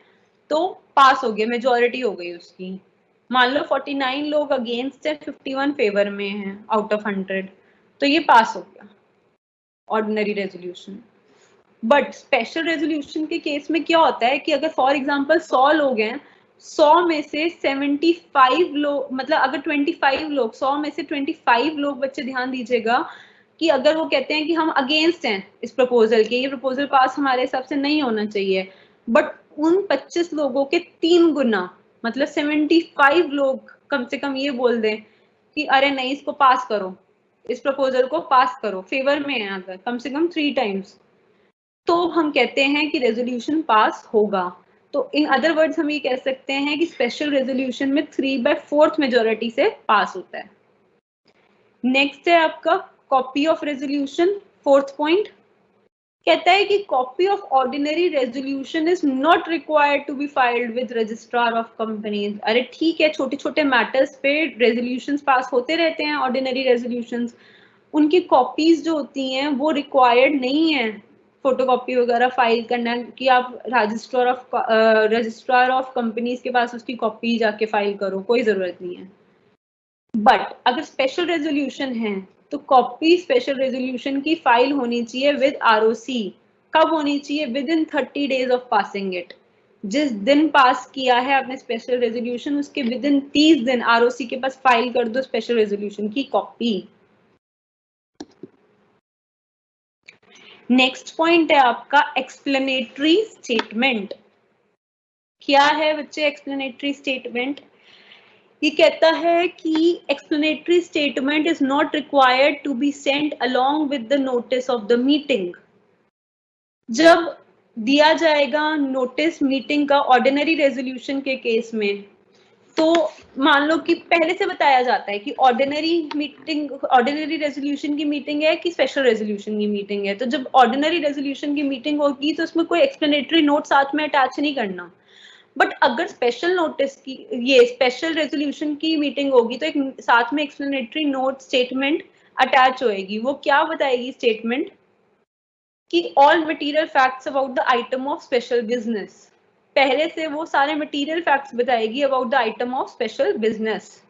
A: तो पास हो गया, मेजॉरिटी हो गई उसकी। मान लो 49 लोग अगेंस्ट है, 51 फेवर में है आउट ऑफ 100, तो ये पास हो गया ordinary resolution. But special resolution के केस में क्या होता है कि अगर फॉर एग्जांपल 100 लोग हैं, 100 में से 75 लोग, मतलब अगर 25 लोग, 100 में से 25 लोग, बच्चे ध्यान दीजिएगा, कि अगर वो कहते हैं कि हम अगेंस्ट हैं इस प्रपोजल के, ये प्रपोजल पास हमारे हिसाब से नहीं होना चाहिए, बट उन 25 लोगों के 3 गुना, मतलब 75 लोग कम से कम ये बोल दें कि अरे नहीं, इसको पास करो, इस प्रपोजल को पास करो, फेवर में है अगर कम से कम 3 टाइम्स, तो हम कहते हैं कि रेजोल्यूशन पास होगा। तो इन अदर वर्ड्स हम ये कह सकते हैं कि स्पेशल रेजोल्यूशन में 3/4 मेजोरिटी से पास होता है। नेक्स्ट है आपका copy of resolution, 4th point कहता है कि copy of ordinary resolution is not required to be filed with registrar of companies. अरे ठीक है, छोटे छोटे मैटर्स पे रेजोल्यूशंस पास होते रहते हैं, ऑर्डिनरी रेजोल्यूशंस, उनकी कॉपीज जो होती हैं वो रिक्वायर्ड नहीं है फोटोकॉपी वगैरह फाइल करना, कि आप रजिस्ट्रार ऑफ कंपनीज के पास उसकी कॉपी जाके फाइल करो, कोई जरूरत नहीं है। बट अगर स्पेशल रेजोल्यूशन है तो कॉपी स्पेशल रेजोल्यूशन की फाइल होनी चाहिए विद आरओसी। कब होनी चाहिए? With in 30 days of passing it. जिस दिन पास किया है आपने स्पेशल रेजोल्यूशन, उसके विद इन 30 दिन आरओसी के पास फाइल कर दो स्पेशल रेजोल्यूशन की कॉपी। नेक्स्ट पॉइंट है आपका एक्सप्लेनेटरी स्टेटमेंट। क्या है बच्चे एक्सप्लेनेटरी स्टेटमेंट? ये कहता है कि explanatory statement is not required to be sent along with the notice of the meeting. जब दिया जाएगा नोटिस मीटिंग का ऑर्डिनरी रेजोल्यूशन के केस में, तो मान लो कि पहले से बताया जाता है कि ऑर्डिनरी मीटिंग, ऑर्डिनरी रेजोल्यूशन की मीटिंग है कि स्पेशल रेजोल्यूशन की मीटिंग है, तो जब ऑर्डिनरी रेजोल्यूशन की मीटिंग होगी तो उसमें कोई एक्सप्लेनेटरी नोट साथ में अटैच नहीं करना। बट अगर स्पेशल नोटिस की, ये स्पेशल रेजोल्यूशन की मीटिंग होगी, तो एक साथ में एक्सप्लेनेटरी नोट स्टेटमेंट अटैच होएगी। वो क्या बताएगी स्टेटमेंट? कि all material facts about the item of special business. पहले से वो सारे मटेरियल फैक्ट्स बताएगी about the item of special business.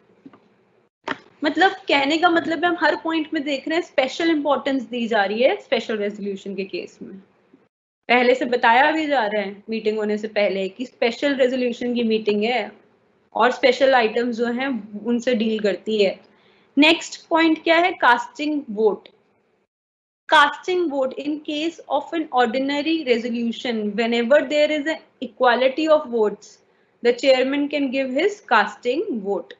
A: मतलब कहने का मतलब है हम हर पॉइंट में देख रहे हैं स्पेशल इंपॉर्टेंस दी जा रही है स्पेशल रेजोल्यूशन के केस में। पहले से बताया भी जा रहा है मीटिंग होने से पहले कि स्पेशल रेजोल्यूशन की मीटिंग है और स्पेशल आइटम्स जो हैं उनसे डील करती है। नेक्स्ट पॉइंट क्या है? Casting vote. Casting vote in case of an ordinary resolution, whenever there is an equality of votes, the chairman can give his casting vote.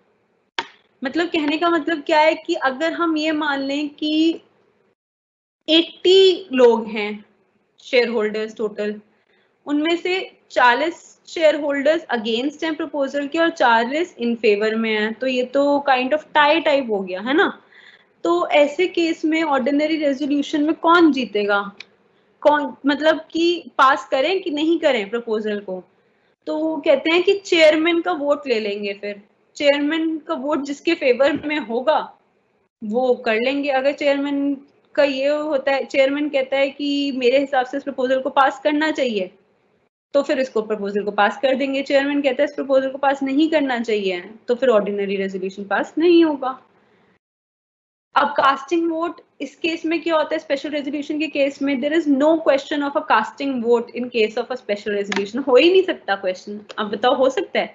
A: मतलब कहने का मतलब क्या है कि अगर हम ये मान लें कि 80 लोग हैं शेयर होल्डर्स टोटल, उनमें से 40 शेयर होल्डर्स अगेंस्ट हैं प्रपोजल के और 40 इन फेवर में हैं, तो ये तो काइंड ऑफ टाई टाइप हो गया है ना। तो ऐसे केस में ऑर्डिनरी रेजोल्यूशन में कौन जीतेगा? कौन, मतलब कि पास करें कि नहीं करें प्रपोजल को? तो वो कहते हैं कि चेयरमैन का वोट ले लेंगे। फिर चेयरमैन का वोट जिसके फेवर में होगा वो कर लेंगे। अगर चेयरमैन का ये होता है, चेयरमैन कहता है कि मेरे हिसाब से इस प्रपोजल को पास करना चाहिए, तो फिर इसको प्रपोजल को पास कर देंगे। चेयरमैन कहता है इस प्रपोजल को पास नहीं करना चाहिए, तो फिर ऑर्डिनरी रेजोल्यूशन पास नहीं होगा। अब कास्टिंग वोट इस केस में क्या होता है? स्पेशल रेजोल्यूशन के केस में there is no question of a casting vote in case of a special resolution. हो ही नहीं सकता क्वेश्चन। अब बताओ हो सकता है?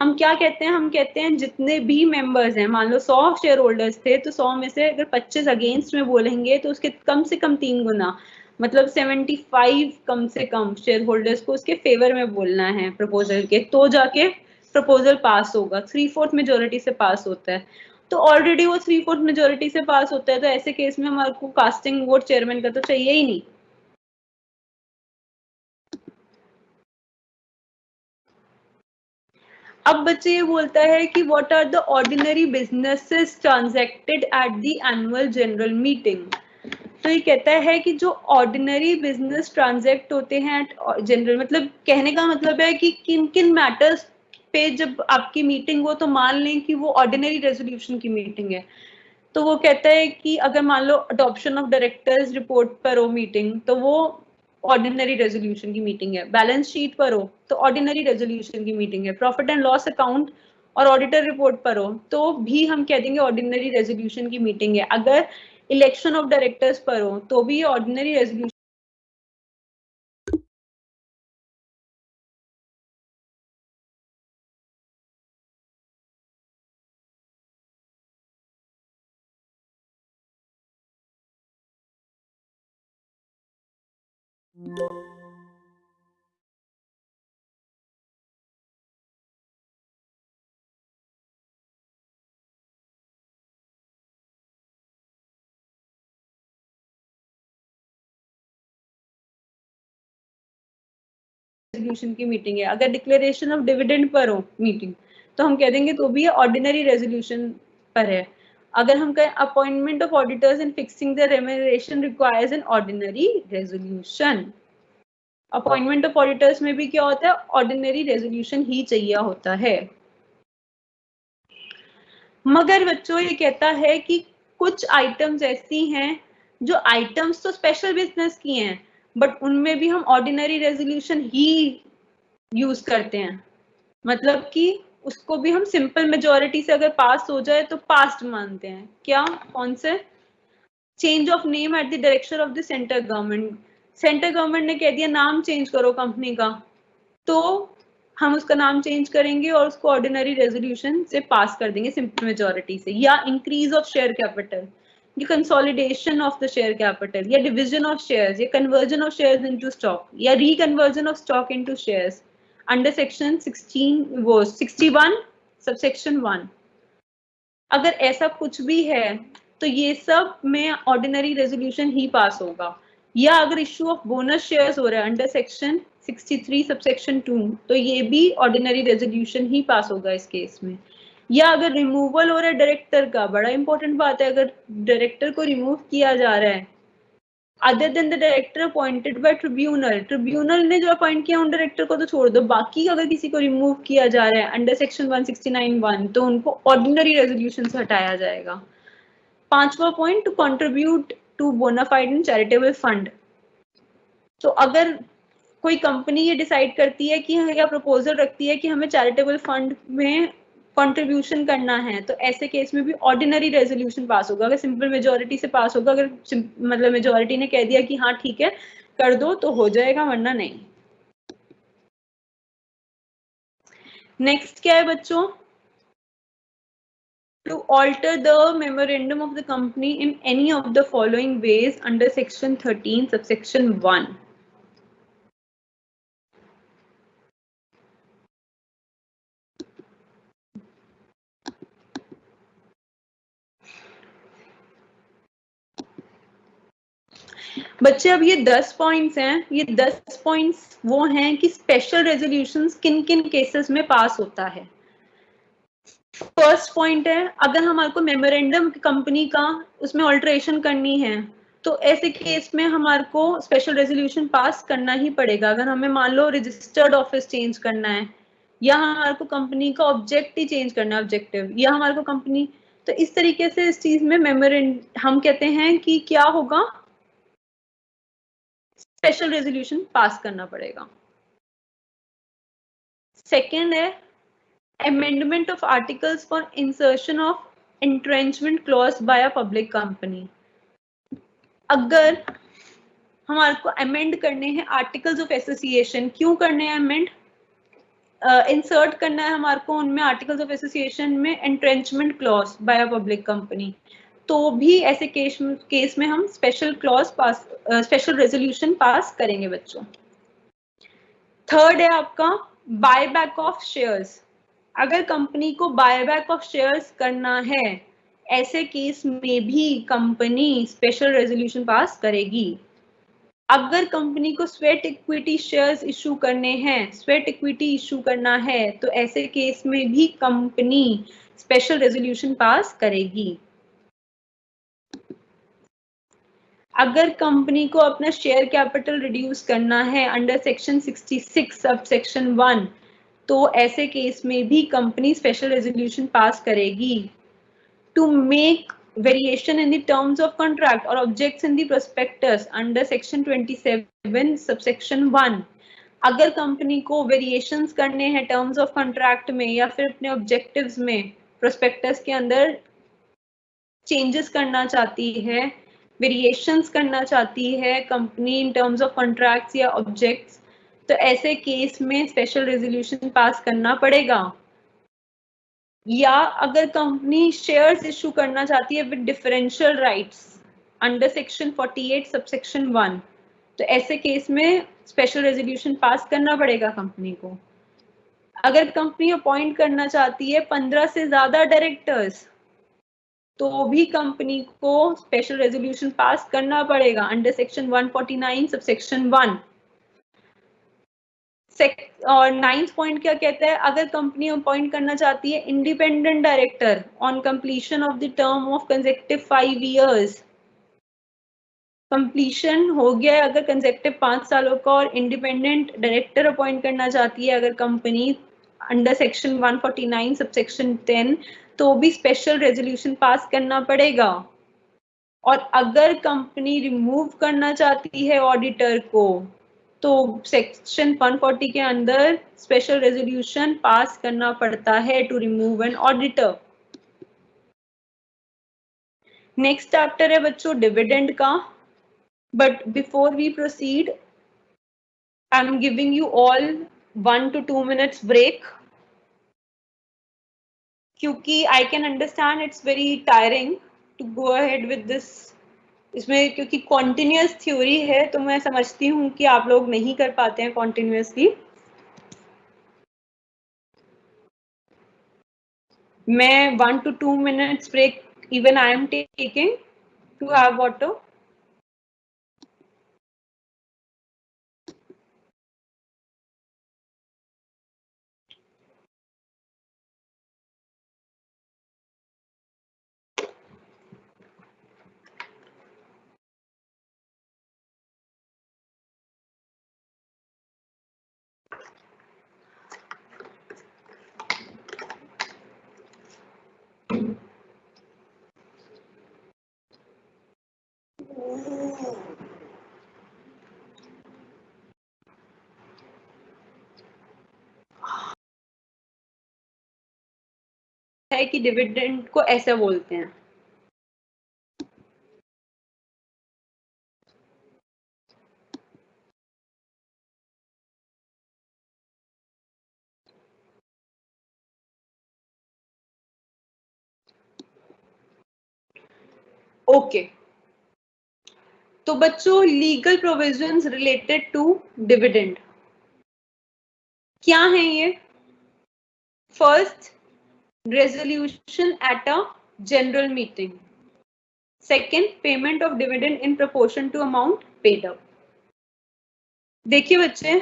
A: हम क्या कहते हैं? हम कहते हैं जितने भी मेंबर्स हैं, मान लो 100 शेयर होल्डर्स थे, तो 100 में से अगर 25 अगेंस्ट में बोलेंगे तो उसके कम से कम 3 गुना, मतलब 75 कम से कम शेयर होल्डर्स को उसके फेवर में बोलना है प्रपोजल के, तो जाके प्रपोजल पास होगा। 3/4 मेजोरिटी से पास होता है। तो ऑलरेडी वो 3/4 मेजोरिटी से पास होता है, तो ऐसे केस में हमारे को कास्टिंग वोट चेयरमैन का तो चाहिए ही नहीं। अब बच्चे ये बोलता है कि what are the ordinary businesses transacted at the annual general meeting. तो ये कहता है कि जो ऑर्डिनरी बिजनेस ट्रांजैक्ट होते हैं एट जनरल, मतलब कहने का मतलब है कि किन किन मैटर्स पे जब आपकी मीटिंग हो, तो मान लें कि वो ऑर्डिनरी रेजोल्यूशन की मीटिंग है, तो वो कहता है कि अगर मान लो अडॉप्शन ऑफ डायरेक्टर्स रिपोर्ट पर हो मीटिंग, तो वो ऑर्डिनरी रेजोल्यूशन की मीटिंग है। बैलेंस शीट पर हो तो ऑर्डिनरी रेजोल्यूशन की मीटिंग है। प्रॉफिट एंड लॉस अकाउंट और ऑडिटर रिपोर्ट पर हो तो भी हम कह देंगे ऑर्डिनरी रेजोल्यूशन की मीटिंग है। अगर इलेक्शन ऑफ डायरेक्टर्स पर हो तो भी ऑर्डिनरी रेजोल्यूशन की मीटिंग है। अगर डिक्लेरेशन ऑफ डिविडेंड पर हो मीटिंग तो हम कह देंगे तो भी ऑर्डिनरी रेजोल्यूशन पर है। अगर हम कहें appointment of auditors and fixing the remuneration requires an ordinary resolution. Appointment of auditors में भी क्या होता है, ऑर्डिनरी रेजोल्यूशन ही चाहिए होता है। मगर बच्चों ये कहता है कि कुछ आइटम्स ऐसी हैं जो आइटम्स तो स्पेशल बिजनेस की हैं बट उनमें भी हम ऑर्डिनरी रेजोल्यूशन ही यूज करते हैं। मतलब कि उसको भी हम सिंपल मेजोरिटी से अगर पास हो जाए तो पास्ट मानते हैं। क्या, कौन से? Change of name at the direction of the central government. Central government ने कह दिया नाम चेंज करो कंपनी का, तो हम उसका नाम चेंज करेंगे और उसको ऑर्डिनरी रेजोल्यूशन से पास कर देंगे सिंपल मेजोरिटी से। या इंक्रीज ऑफ शेयर कैपिटल, या consolidation of the share capital, या डिवीजन ऑफ शेयर्स, या conversion of shares into stock, या reconversion of stock into shares under section 61 subsection 1। अगर ऐसा कुछ भी है तो ये सब में ऑर्डिनरी रेजोल्यूशन ही पास होगा। या अगर इश्यू ऑफ बोनस शेयर्स हो रहा है अंडर सेक्शन 63 सबसेक्शन 2 तो ये भी ऑर्डिनरी रेजोल्यूशन ही पास होगा इस केस में। या अगर रिमूवल हो रहा है डायरेक्टर का, बड़ा इंपॉर्टेंट बात है, अगर डायरेक्टर को रिमूव किया जा रहा है other than the director appointed by tribunal, tribunal ने जो अपॉइंट किया उन डायरेक्टर को तो छोड़ दो, बाकी अगर किसी को रिमूव किया जा रहा है अंडर सेक्शन 169(1) तो उनको ऑर्डिनरी रेजोल्यूशन से हटाया जाएगा। पांचवा point, to contribute to bona fide and charitable fund. तो अगर कोई कंपनी ये डिसाइड करती है कि या प्रपोजल रखती है कि हमें चैरिटेबल फंड में कंट्रीब्यूशन करना है तो ऐसे केस में भी ऑर्डिनरी रेजोल्यूशन पास होगा। अगर सिंपल मेजोरिटी से पास होगा, अगर मतलब मेजोरिटी ने कह दिया कि हाँ ठीक है कर दो तो हो जाएगा, वरना नहीं। नेक्स्ट क्या है बच्चों, to alter the memorandum of the company in any of the following ways under section 13 subsection 1। बच्चे अब ये 10 पॉइंट्स हैं, ये 10 पॉइंट्स वो हैं कि स्पेशल रेजोल्यूशंस किन किन केसेस में पास होता है। फर्स्ट पॉइंट है, अगर हमारे को मेमोरेंडम कंपनी का उसमें ऑल्टरेशन करनी है तो ऐसे केस में हमारे को स्पेशल रेजोल्यूशन पास करना ही पड़ेगा। अगर हमें मान लो रजिस्टर्ड ऑफिस चेंज करना है या हमारे को कंपनी का ऑब्जेक्ट ही चेंज करना है, ऑब्जेक्टिव, या हमारे को कंपनी, तो इस तरीके से इस चीज में मेमोरेंडम हम कहते हैं कि क्या होगा, स्पेशल रेजोल्यूशन पास करना पड़ेगा। सेकेंड है amendment of articles for insertion of entrenchment clause by a public company। अगर हमारे को अमेंड करने हैं आर्टिकल्स ऑफ एसोसिएशन, क्यों करने हैं अमेंड, इंसर्ट करना है हमारे को उनमें आर्टिकल्स ऑफ एसोसिएशन में entrenchment clause bye a public company, तो भी ऐसे केस में हम स्पेशल क्लॉज पास, स्पेशल रेजोल्यूशन पास करेंगे बच्चों। थर्ड है आपका बायबैक ऑफ शेयर्स। अगर कंपनी को बायबैक ऑफ शेयर्स करना है ऐसे केस में भी कंपनी स्पेशल रेजोल्यूशन पास करेगी। अगर कंपनी को स्वेट इक्विटी शेयर्स इशू करने हैं, स्वेट इक्विटी इशू करना है तो ऐसे केस में भी कंपनी स्पेशल रेजोल्यूशन पास करेगी। अगर कंपनी को अपना शेयर कैपिटल रिड्यूस करना है अंडर सेक्शन 66 सब सेक्शन 1 तो ऐसे केस में भी कंपनी स्पेशल रेजोल्यूशन पास करेगी। To make variation in the terms of contract और objects in the prospectus under section 27 subsection 1, अगर कंपनी को वेरिएशंस करने हैं टर्म्स ऑफ कॉन्ट्रैक्ट में या फिर अपने ऑब्जेक्टिव्स में, प्रोस्पेक्टस के अंदर चेंजेस करना चाहती है, वेरिएशंस करना चाहती है company in terms of contracts या ऑब्जेक्ट्स, तो ऐसे केस में स्पेशल रेजोल्यूशन पास करना पड़ेगा। या अगर कंपनी शेयर्स इशू करना चाहती है with differential rights under section 48 subsection 1, तो ऐसे केस में स्पेशल रेजोल्यूशन पास करना पड़ेगा कंपनी को। अगर कंपनी अपॉइंट करना चाहती है 15 से ज्यादा डायरेक्टर्स, तो भी कंपनी को स्पेशल रेजोल्यूशन पास करना पड़ेगा अंडर सेक्शन 149 सबसेक्शन 1। और 9th पॉइंट क्या कहता है, अगर कंपनी अपॉइंट करना चाहती है independent director on completion of the term of consecutive 5 years, completion हो गया है अगर कंसेक्यूटिव 5 सालों का, और इंडिपेंडेंट डायरेक्टर अपॉइंट करना चाहती है अगर कंपनी अंडर सेक्शन 149 सबसेक्शन 10, तो भी स्पेशल रेजोल्यूशन पास करना पड़ेगा। और अगर कंपनी रिमूव करना चाहती है ऑडिटर को, तो सेक्शन 140 के अंदर स्पेशल रेजोल्यूशन पास करना पड़ता है to remove an auditor. Next chapter है बच्चों डिविडेंड का, but before we proceed I am giving you all 1 to 2 minutes break, क्योंकि I can understand it's very tiring to go ahead with this, इसमें क्योंकि continuous theory है तो मैं समझती हूँ कि आप लोग नहीं कर पाते हैं कॉन्टिन्यूसली। मैं 1 to 2 minutes break even I am taking to have water. है कि डिविडेंड को ऐसे बोलते हैं। ओके, तो बच्चों legal provisions related to dividend क्या है ये? First, resolution at a general meeting. Second, payment of dividend in proportion to amount paid up. देखिए बच्चे,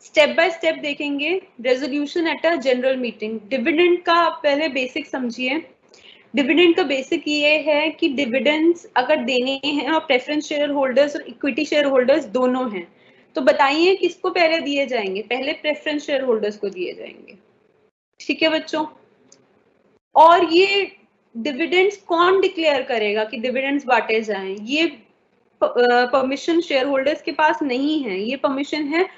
A: स्टेप बाय स्टेप देखेंगे। Resolution at a general meeting, dividend का पहले बेसिक समझिए। Dividend का बेसिक ये है कि डिविडेंड्स अगर देने हैं और प्रेफरेंस शेयर होल्डर्स और इक्विटी शेयर होल्डर्स दोनों हैं, तो बताइए किसको पहले दिए जाएंगे? पहले प्रेफरेंस शेयर होल्डर्स को दिए जाएंगे। ठीक है बच्चों, और ये डिविडेंड्स कौन डिक्लेयर करेगा कि डिविडेंड्स बांटे जाएं? ये परमिशन शेयर होल्डर्स के पास नहीं है, ये परमिशन है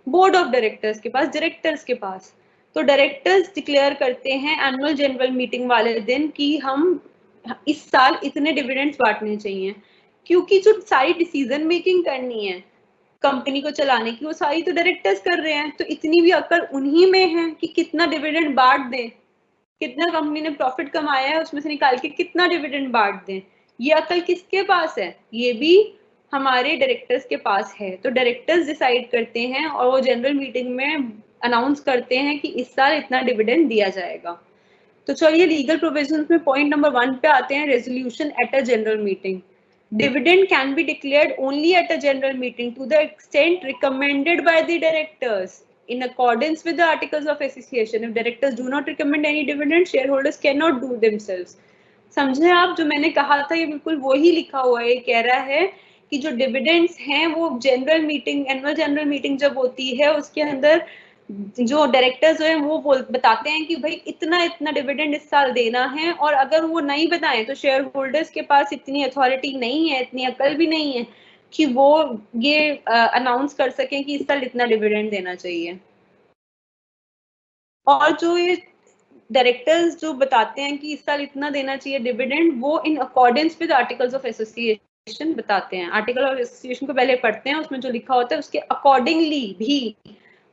A: बोर्ड ऑफ डायरेक्टर्स के पास, डायरेक्टर्स के पास। तो डायरेक्टर्स डिक्लेयर करते हैं एनुअल जनरल मीटिंग वाले दिन कि हम इस साल इतने डिविडेंड्स बांटने चाहिए, क्योंकि जो सारी डिसीजन मेकिंग करनी है कंपनी को चलाने की वो सारी तो डायरेक्टर्स कर रहे हैं, तो इतनी भी अकल उन्हीं में है कि कितना डिविडेंड बांट दें, कितना कंपनी ने प्रॉफिट कमाया है उसमें से निकाल के कितना डिविडेंड बांट दें। ये अकल किसके पास है? ये भी हमारे डायरेक्टर्स के पास है। तो डायरेक्टर्स डिसाइड करते हैं और वो जनरल मीटिंग में अनाउंस करते हैं कि इस साल इतना डिविडेंड दिया जाएगा। तो चलिए लीगल प्रोविजंस में पॉइंट नंबर 1 पे आते हैं, resolution at a general meeting. Dividend can be declared only at a general meeting to the extent recommended by the directors in accordance with the articles of association. If directors do not recommend any dividend, shareholders cannot do themselves. समझे आप? जो मैंने कहा था ये बिल्कुल वही लिखा हुआ है। कह रहा है कि जो डिविडेंड्स हैं वो general meeting, annual general meeting जब होती है उसके अंदर जो डायरेक्टर्स हैं वो बताते हैं कि भाई इतना इतना डिविडेंड इस साल देना है, और अगर वो नहीं बताएं तो शेयर होल्डर्स के पास इतनी अथॉरिटी नहीं है, इतनी अकल भी नहीं है कि वो ये अनाउंस कर सकें कि इस साल इतना डिविडेंड देना चाहिए। और जो ये डायरेक्टर्स जो बताते हैं कि इस साल इतना देना चाहिए डिविडेंड, वो in accordance with articles of association बताते हैं। आर्टिकल ऑफ एसोसिएशन को पहले पढ़ते हैं, उसमें जो लिखा होता है उसके अकॉर्डिंगली भी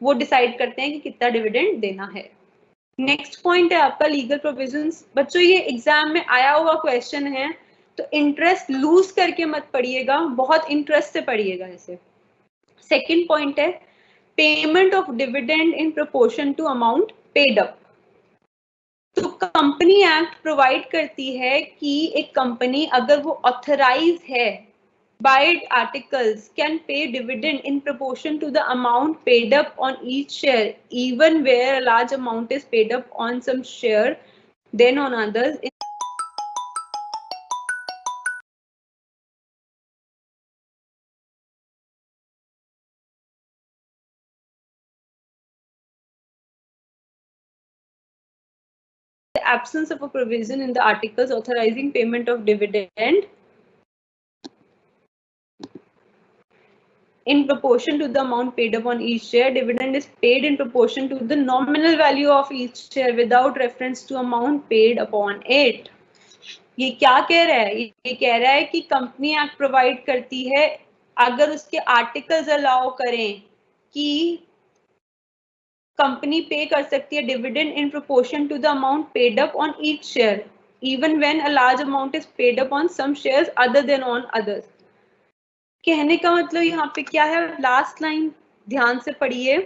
A: वो डिसाइड करते हैं कि कितना डिविडेंड देना है। नेक्स्ट पॉइंट है आपका लीगल प्रोविजंस। बच्चों ये एग्जाम में आया हुआ क्वेश्चन है, तो इंटरेस्ट लूज करके मत पढ़िएगा, बहुत इंटरेस्ट से पढ़िएगा इसे। सेकेंड पॉइंट है payment of dividend in proportion to amount paid up. तो कंपनी एक्ट प्रोवाइड करती है कि एक कंपनी अगर वो ऑथराइज है by articles can pay dividend in proportion to the amount paid up on each share, even where a large amount is paid up on some share than on others. The absence of a provision in the articles authorizing payment of dividend in proportion to the amount paid up on each share. Dividend is paid in proportion to the nominal value of each share without reference to amount paid upon it. ये क्या कह रहा है? ये कह रहा है कि कंपनी एक्ट प्रोवाइड करती है, अगर उसके आर्टिकल्स अलाउ करें कि कंपनी पे कर सकती है dividend in proportion to the amount paid up on each share, even when a large amount is paid up on some shares other than on others. कहने का मतलब यहाँ पे क्या है, लास्ट लाइन ध्यान से पढ़िए।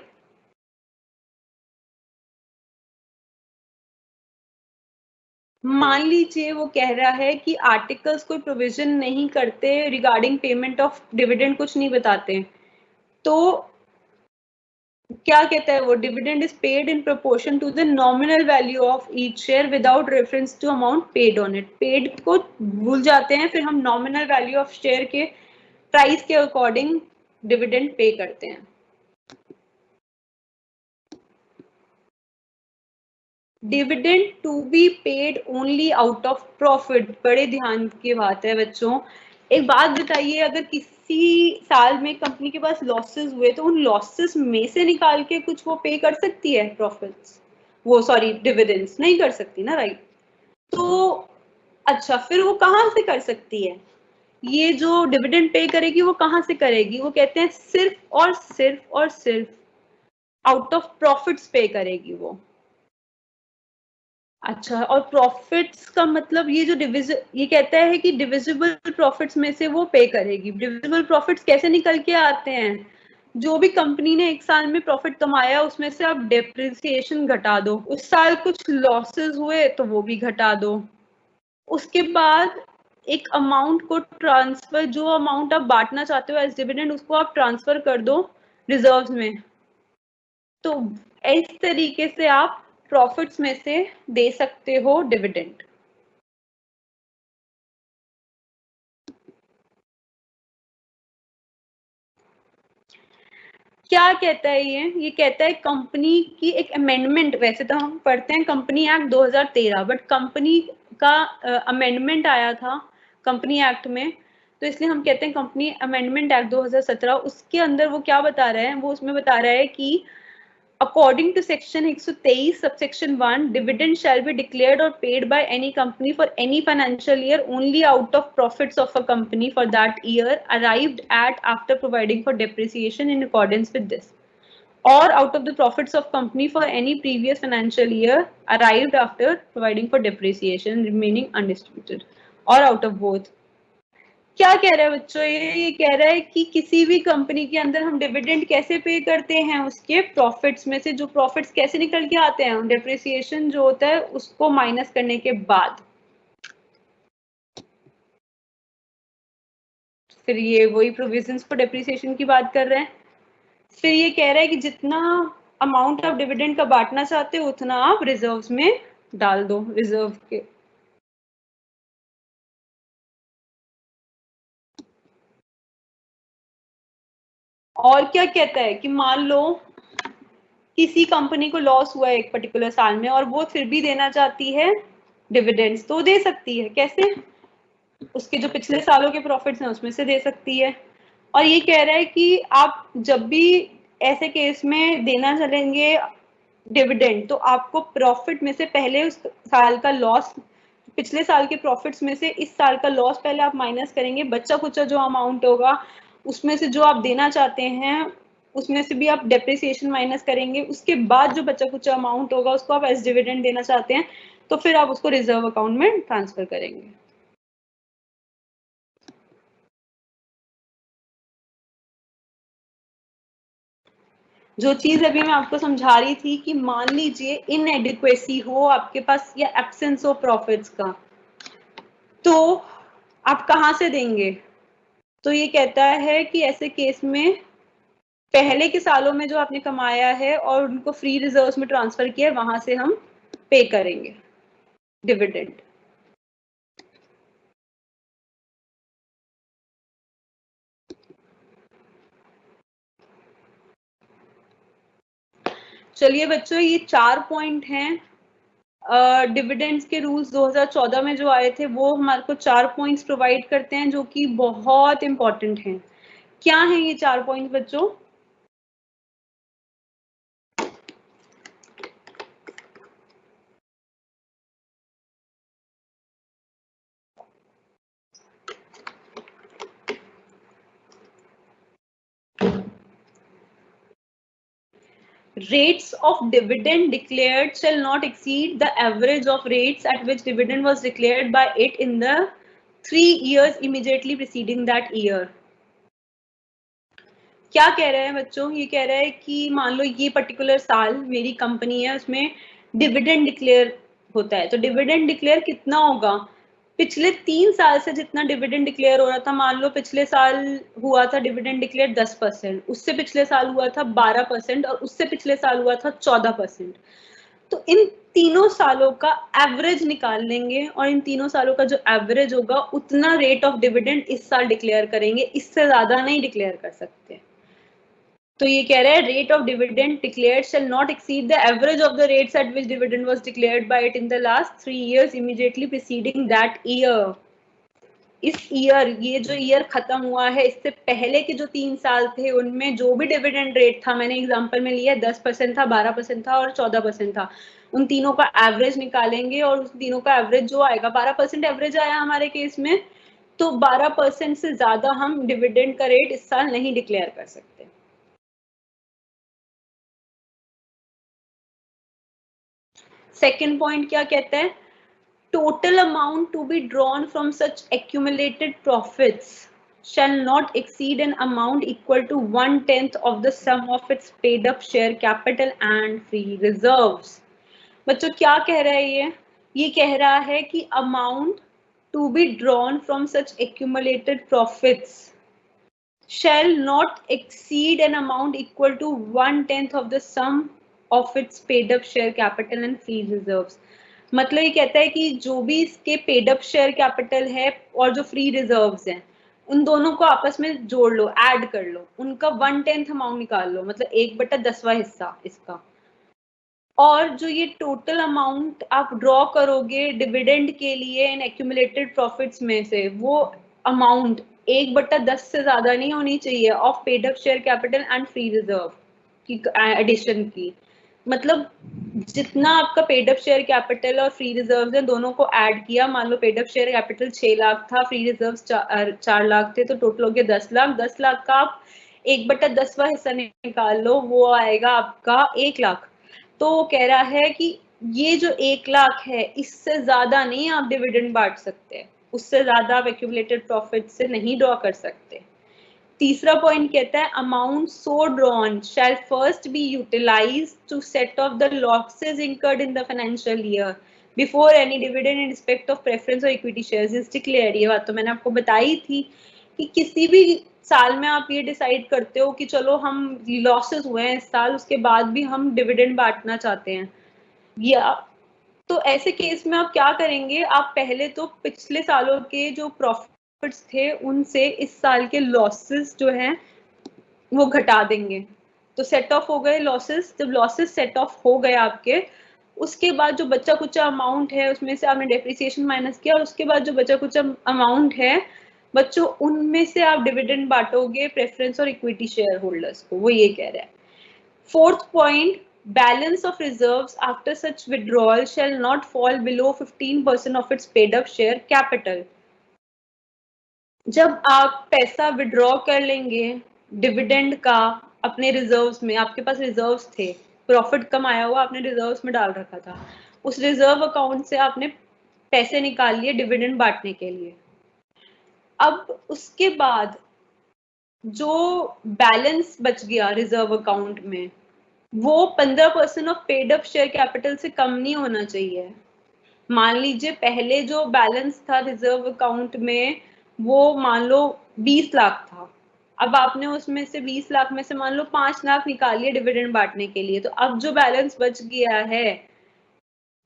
A: मान लीजिए वो कह रहा है कि आर्टिकल्स कोई प्रोविजन नहीं करते रिगार्डिंग पेमेंट ऑफ डिविडेंड, कुछ नहीं बताते, तो क्या कहता है वो, dividend is paid in proportion to the nominal value of each share without reference to amount paid on it. Paid को भूल जाते हैं, फिर हम नॉमिनल वैल्यू ऑफ शेयर के प्राइस के अकॉर्डिंग डिविडेंड पे करते हैं। Dividend to be paid only out of profit. बड़े ध्यान की बात है बच्चों। एक बात बताइए, अगर किसी साल में कंपनी के पास लॉसेस हुए तो उन लॉसेस में से निकाल के कुछ वो पे कर सकती है प्रॉफिट्स, वो सॉरी डिविडेंड्स नहीं कर सकती ना, राइट? तो अच्छा, फिर वो कहाँ से कर सकती है? ये जो डिविडेंड पे करेगी वो कहाँ से करेगी? वो कहते हैं सिर्फ और सिर्फ आउट ऑफ प्रॉफिट्स पे करेगी वो। अच्छा, और प्रॉफिट्स का मतलब ये जो ये कहता है कि डिविजिबल प्रॉफिट्स में से वो पे करेगी। डिविजिबल प्रॉफिट्स कैसे निकल के आते हैं? जो भी कंपनी ने एक साल में प्रॉफिट कमाया उसमें से आप डेप्रिसिएशन घटा दो, उस साल कुछ लॉसेस हुए तो वो भी घटा दो, उसके बाद एक अमाउंट को ट्रांसफर, जो अमाउंट आप बांटना चाहते हो एज डिविडेंड, उसको आप ट्रांसफर कर दो रिजर्व्स में। तो इस तरीके से आप प्रॉफिट्स में से दे सकते हो डिविडेंड। क्या कहता है ये कहता है कंपनी की एक अमेंडमेंट, वैसे तो हम पढ़ते हैं कंपनी एक्ट 2013, बट कंपनी का अमेंडमेंट आया था कंपनी एक्ट में, तो इसलिए हम कहते हैं कंपनी अमेंडमेंट एक्ट 2017। उसके अंदर वो क्या बता रहे हैं, वो उसमें बता रहा है कि according to section 123 subsection 1, dividend shall be declared or paid by any company for any financial year only out of profits of a company for that year arrived at after providing for depreciation in accordance with this, or out of the profits of company for any previous financial year arrived after providing for depreciation remaining undistributed, or out of both। क्या कह रहा है बच्चों, ये कह रहा है कि किसी भी कंपनी के अंदर हम डिविडेंड कैसे पे करते हैं, उसके प्रॉफिट्स में से। जो प्रॉफिट्स कैसे निकल के आते हैं, डेप्रिसिएशन जो होता है उसको माइनस करने के बाद। फिर ये वही प्रोविजंस पर डेप्रिसिएशन की बात कर रहे हैं। फिर ये कह रहा है कि जितना अमाउंट आप डिविडेंड का बांटना चाहते हो उतना आप रिजर्व्स में डाल दो, रिजर्व के। और क्या कहता है कि मान लो किसी कंपनी को लॉस हुआ है एक पर्टिकुलर साल में और वो फिर भी देना चाहती है डिविडेंड्स, तो दे सकती है। कैसे? उसके जो पिछले सालों के प्रॉफिट्स हैं उसमें से दे सकती है। और ये कह रहा है कि आप जब भी ऐसे केस में देना चलेंगे डिविडेंड, तो आपको प्रॉफिट में से पहले उस साल का लॉस, पिछले साल के प्रॉफिट्स में से इस साल का लॉस पहले आप माइनस करेंगे, बच्चा कुचा जो अमाउंट होगा उसमें से जो आप देना चाहते हैं उसमें से भी आप डेप्रिसिएशन माइनस करेंगे, उसके बाद जो बच्चा कुचा अमाउंट होगा उसको आप एज डिविडेंड देना चाहते हैं तो फिर आप उसको रिजर्व अकाउंट में ट्रांसफर करेंगे। जो चीज अभी मैं आपको समझा रही थी कि मान लीजिए इनएडिक्वेसी हो आपके पास या एब्सेंस हो प्रॉफिट्स का, तो आप कहाँ से देंगे? तो ये कहता है कि ऐसे केस में पहले के सालों में जो आपने कमाया है और उनको फ्री रिजर्व्स में ट्रांसफर किया है वहां से हम पे करेंगे डिविडेंड। चलिए बच्चों, ये 4 पॉइंट हैं डिविडेंड्स के रूल्स 2014 में जो आए थे, वो हमारे को 4 पॉइंट्स प्रोवाइड करते हैं जो कि बहुत इंपॉर्टेंट हैं। क्या है ये 4 पॉइंट्स बच्चों? Rates of dividend declared shall not exceed the average of rates at which dividend was declared by it in the 3 years immediately preceding that year। क्या कह रहे हैं बच्चों? ये कह रहा है कि मान लो ये पर्टिकुलर साल मेरी कंपनी है, उसमें डिविडेंड डिक्लेयर होता है, तो डिविडेंड डिक्लेयर कितना होगा? पिछले 3 साल से जितना डिविडेंड डिक्लेयर हो रहा था, मान लो पिछले साल हुआ था डिविडेंड डिक्लेयर 10%, उससे पिछले साल हुआ था 12% और उससे पिछले साल हुआ था 14%। तो इन तीनों सालों का एवरेज निकाल लेंगे और इन तीनों सालों का जो एवरेज होगा उतना रेट ऑफ डिविडेंड इस साल डिक्लेयर करेंगे, इससे ज्यादा नहीं डिक्लेयर कर सकते। तो ये कह रहा है rate of dividend declared shall not exceed the average of the rates at which dividend was declared by it in the last 3 years immediately preceding that year. इस ईयर, ये जो ईयर खत्म हुआ है, इससे पहले के जो 3 साल थे उनमें जो भी डिविडेंड रेट था, मैंने एग्जांपल में लिया 10% था, 12% था और 14% था, उन तीनों का एवरेज निकालेंगे और उन तीनों का एवरेज जो आएगा, 12% एवरेज आया हमारे केस में, तो 12% से ज्यादा हम डिविडेंड का रेट इस साल नहीं डिक्लेयर कर सकते। सेकेंड पॉइंट क्या कहता है? Total amount to be drawn from such accumulated profits shall not exceed an amount equal to 1/10 of the sum of its paid up share capital and free reserves। बच्चों क्या कह रहा है ये कह रहा है कि amount to be drawn from such accumulated profits shall not exceed an amount equal to 1/10 of the sum of its paid up share capital and free reserves। मतलब ये कहता है कि जो भी इसके पेड अप शेयर कैपिटल है और जो फ्री रिजर्व्स हैं, उन दोनों को आपस में जोड़ लो, ऐड कर लो, उनका 1/10 अमाउंट निकाल लो, मतलब 1/10वां हिस्सा इसका। और जो ये टोटल अमाउंट आप ड्रॉ करोगे डिविडेंड के लिए इन एक्यूमुलेटेड प्रॉफिट्स में से, वो अमाउंट 1/10 से ज्यादा नहीं होनी चाहिए of paid up share capital and free reserve की एडिशन की। मतलब जितना आपका पेड अप शेयर कैपिटल और फ्री रिजर्व है दोनों को ऐड किया, मान लो paid up share capital 6 lakh था, फ्री रिजर्व 4 लाख थे, तो टोटल हो गया 10 लाख। 10 लाख का आप 1/10वां हिस्सा निकाल लो, वो आएगा आपका 1 लाख। तो वो कह रहा है कि ये जो 1 लाख है, इससे ज्यादा नहीं आप डिविडेंड बांट सकते, उससे ज्यादा आप एक्यूमुलेटेड प्रॉफिट से नहीं ड्रॉ कर सकते। तीसरा पॉइंट कहता है amount so drawn shall first be utilised to set off the losses incurred in the financial year before any dividend in respect of preference और इक्विटी शेयर्स इज डिक्लेयर्ड। ये बात तो मैंने आपको बताई थी कि किसी भी साल में आप ये डिसाइड करते हो कि चलो हम लॉसेस हुए हैं इस साल, उसके बाद भी हम डिविडेंड बांटना चाहते हैं, या तो ऐसे केस में आप क्या करेंगे? आप पहले तो पिछले सालों के जो प्रॉफिट्स थे उनसे इस साल के लॉसेस जो हैं वो घटा देंगे। तो सेट ऑफ हो गए लॉसेस। जब लॉसेस सेट ऑफ हो गए आपके, उसके बाद जो बच्चा कुचा अमाउंट है उसमें से आपने डेप्रिसिएशन माइनस किया और उसके बाद जो बचा कुचा अमाउंट है बच्चों उनमें से आप डिविडेंड बांटोगे प्रेफरेंस और इक्विटी शेयर होल्डर्स को, वो ये कह रहा है। Fourth point, balance of reserves after such withdrawal shall not fall below 15% of its paid up share capital. जब आप पैसा विड्रॉ कर लेंगे डिविडेंड का अपने रिजर्व्स में, आपके पास रिजर्व्स थे, प्रॉफिट कमाया हुआ आपने रिजर्व्स में डाल रखा था, उस रिजर्व अकाउंट से आपने पैसे निकाल लिए डिविडेंड बांटने के लिए। अब उसके बाद जो बैलेंस बच गया रिजर्व अकाउंट में, वो 15% of paid up share capital से कम नहीं होना चाहिए। मान लीजिए पहले जो बैलेंस था रिजर्व अकाउंट में वो मान लो 20 लाख था, अब आपने उसमें से 20 लाख में से मान लो 5 लाख निकाल लिए डिविडेंड बांटने के लिए, तो अब जो बैलेंस बच गया है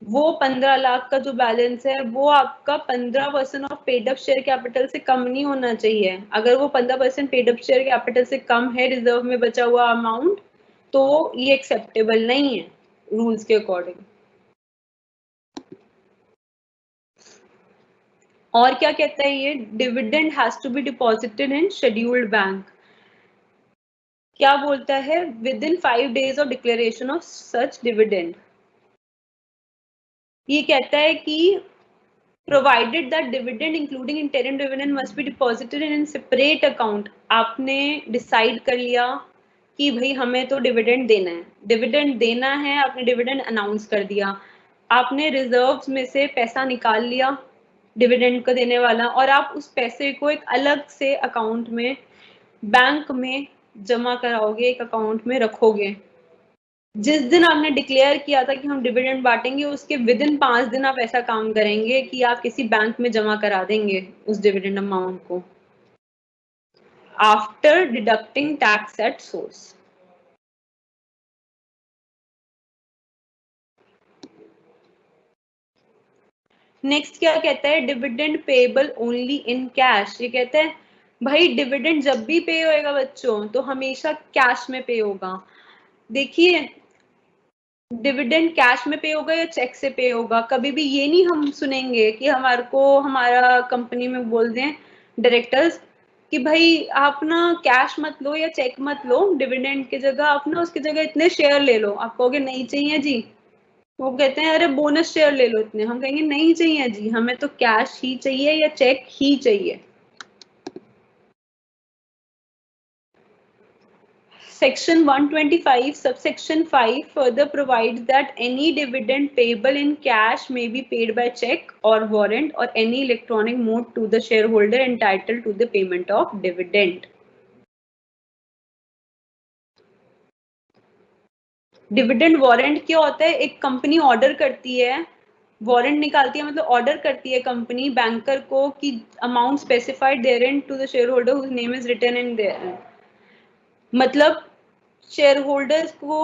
A: वो 15 लाख का जो बैलेंस है वो आपका 15% of paid up share capital से कम नहीं होना चाहिए। अगर वो 15% पेड अप शेयर कैपिटल से कम है रिजर्व में बचा हुआ अमाउंट, तो ये एक्सेप्टेबल नहीं है रूल्स के अकॉर्डिंग। और क्या कहता है ये, dividend has to be deposited in scheduled bank. क्या बोलता है, within 5 days of declaration of such dividend. ये कहता है कि provided that dividend including interim dividend must be deposited in separate account. आपने डिसाइड कर लिया कि भाई हमें तो डिविडेंड देना है, डिविडेंड देना है, आपने डिविडेंड अनाउंस कर दिया, आपने रिजर्व्स में से पैसा निकाल लिया डिविडेंड को देने वाला, और आप उस पैसे को एक अलग से अकाउंट में बैंक में जमा कराओगे, एक अकाउंट में रखोगे। जिस दिन आपने डिक्लेयर किया था कि हम डिविडेंड बांटेंगे उसके विद इन 5 दिन आप ऐसा काम करेंगे कि आप किसी बैंक में जमा करा देंगे उस डिविडेंड अमाउंट को, after deducting tax at source. Next क्या कहता है, dividend payable only in cash. ये कहता है भाई डिविडेंड जब भी पे होएगा बच्चों तो हमेशा कैश में पे होगा। देखिए डिविडेंड कैश में पे होगा या चेक से पे होगा, कभी भी ये नहीं हम सुनेंगे कि हमारे को हमारा कंपनी में बोल दें डायरेक्टर्स कि भाई आप ना कैश मत लो या चेक मत लो डिविडेंड की जगह, आप ना उसकी जगह इतने शेयर ले लो। आप कहोगे नहीं चाहिए जी, वो कहते हैं अरे बोनस शेयर ले लो इतने, हम कहेंगे नहीं चाहिए जी, हमें तो कैश ही चाहिए या चेक ही चाहिए। Section 125 subsection 5 further provides that any dividend payable in cash may be paid by check or warrant or any electronic mode to the shareholder entitled to the payment of dividend. Dividend warrant क्या होता है, एक company order करती है, warrant निकालती है, मतलब order करती है कंपनी बैंकर को कि amount specified therein to the share holder whose name is written in there, मतलब शेयर होल्डर्स को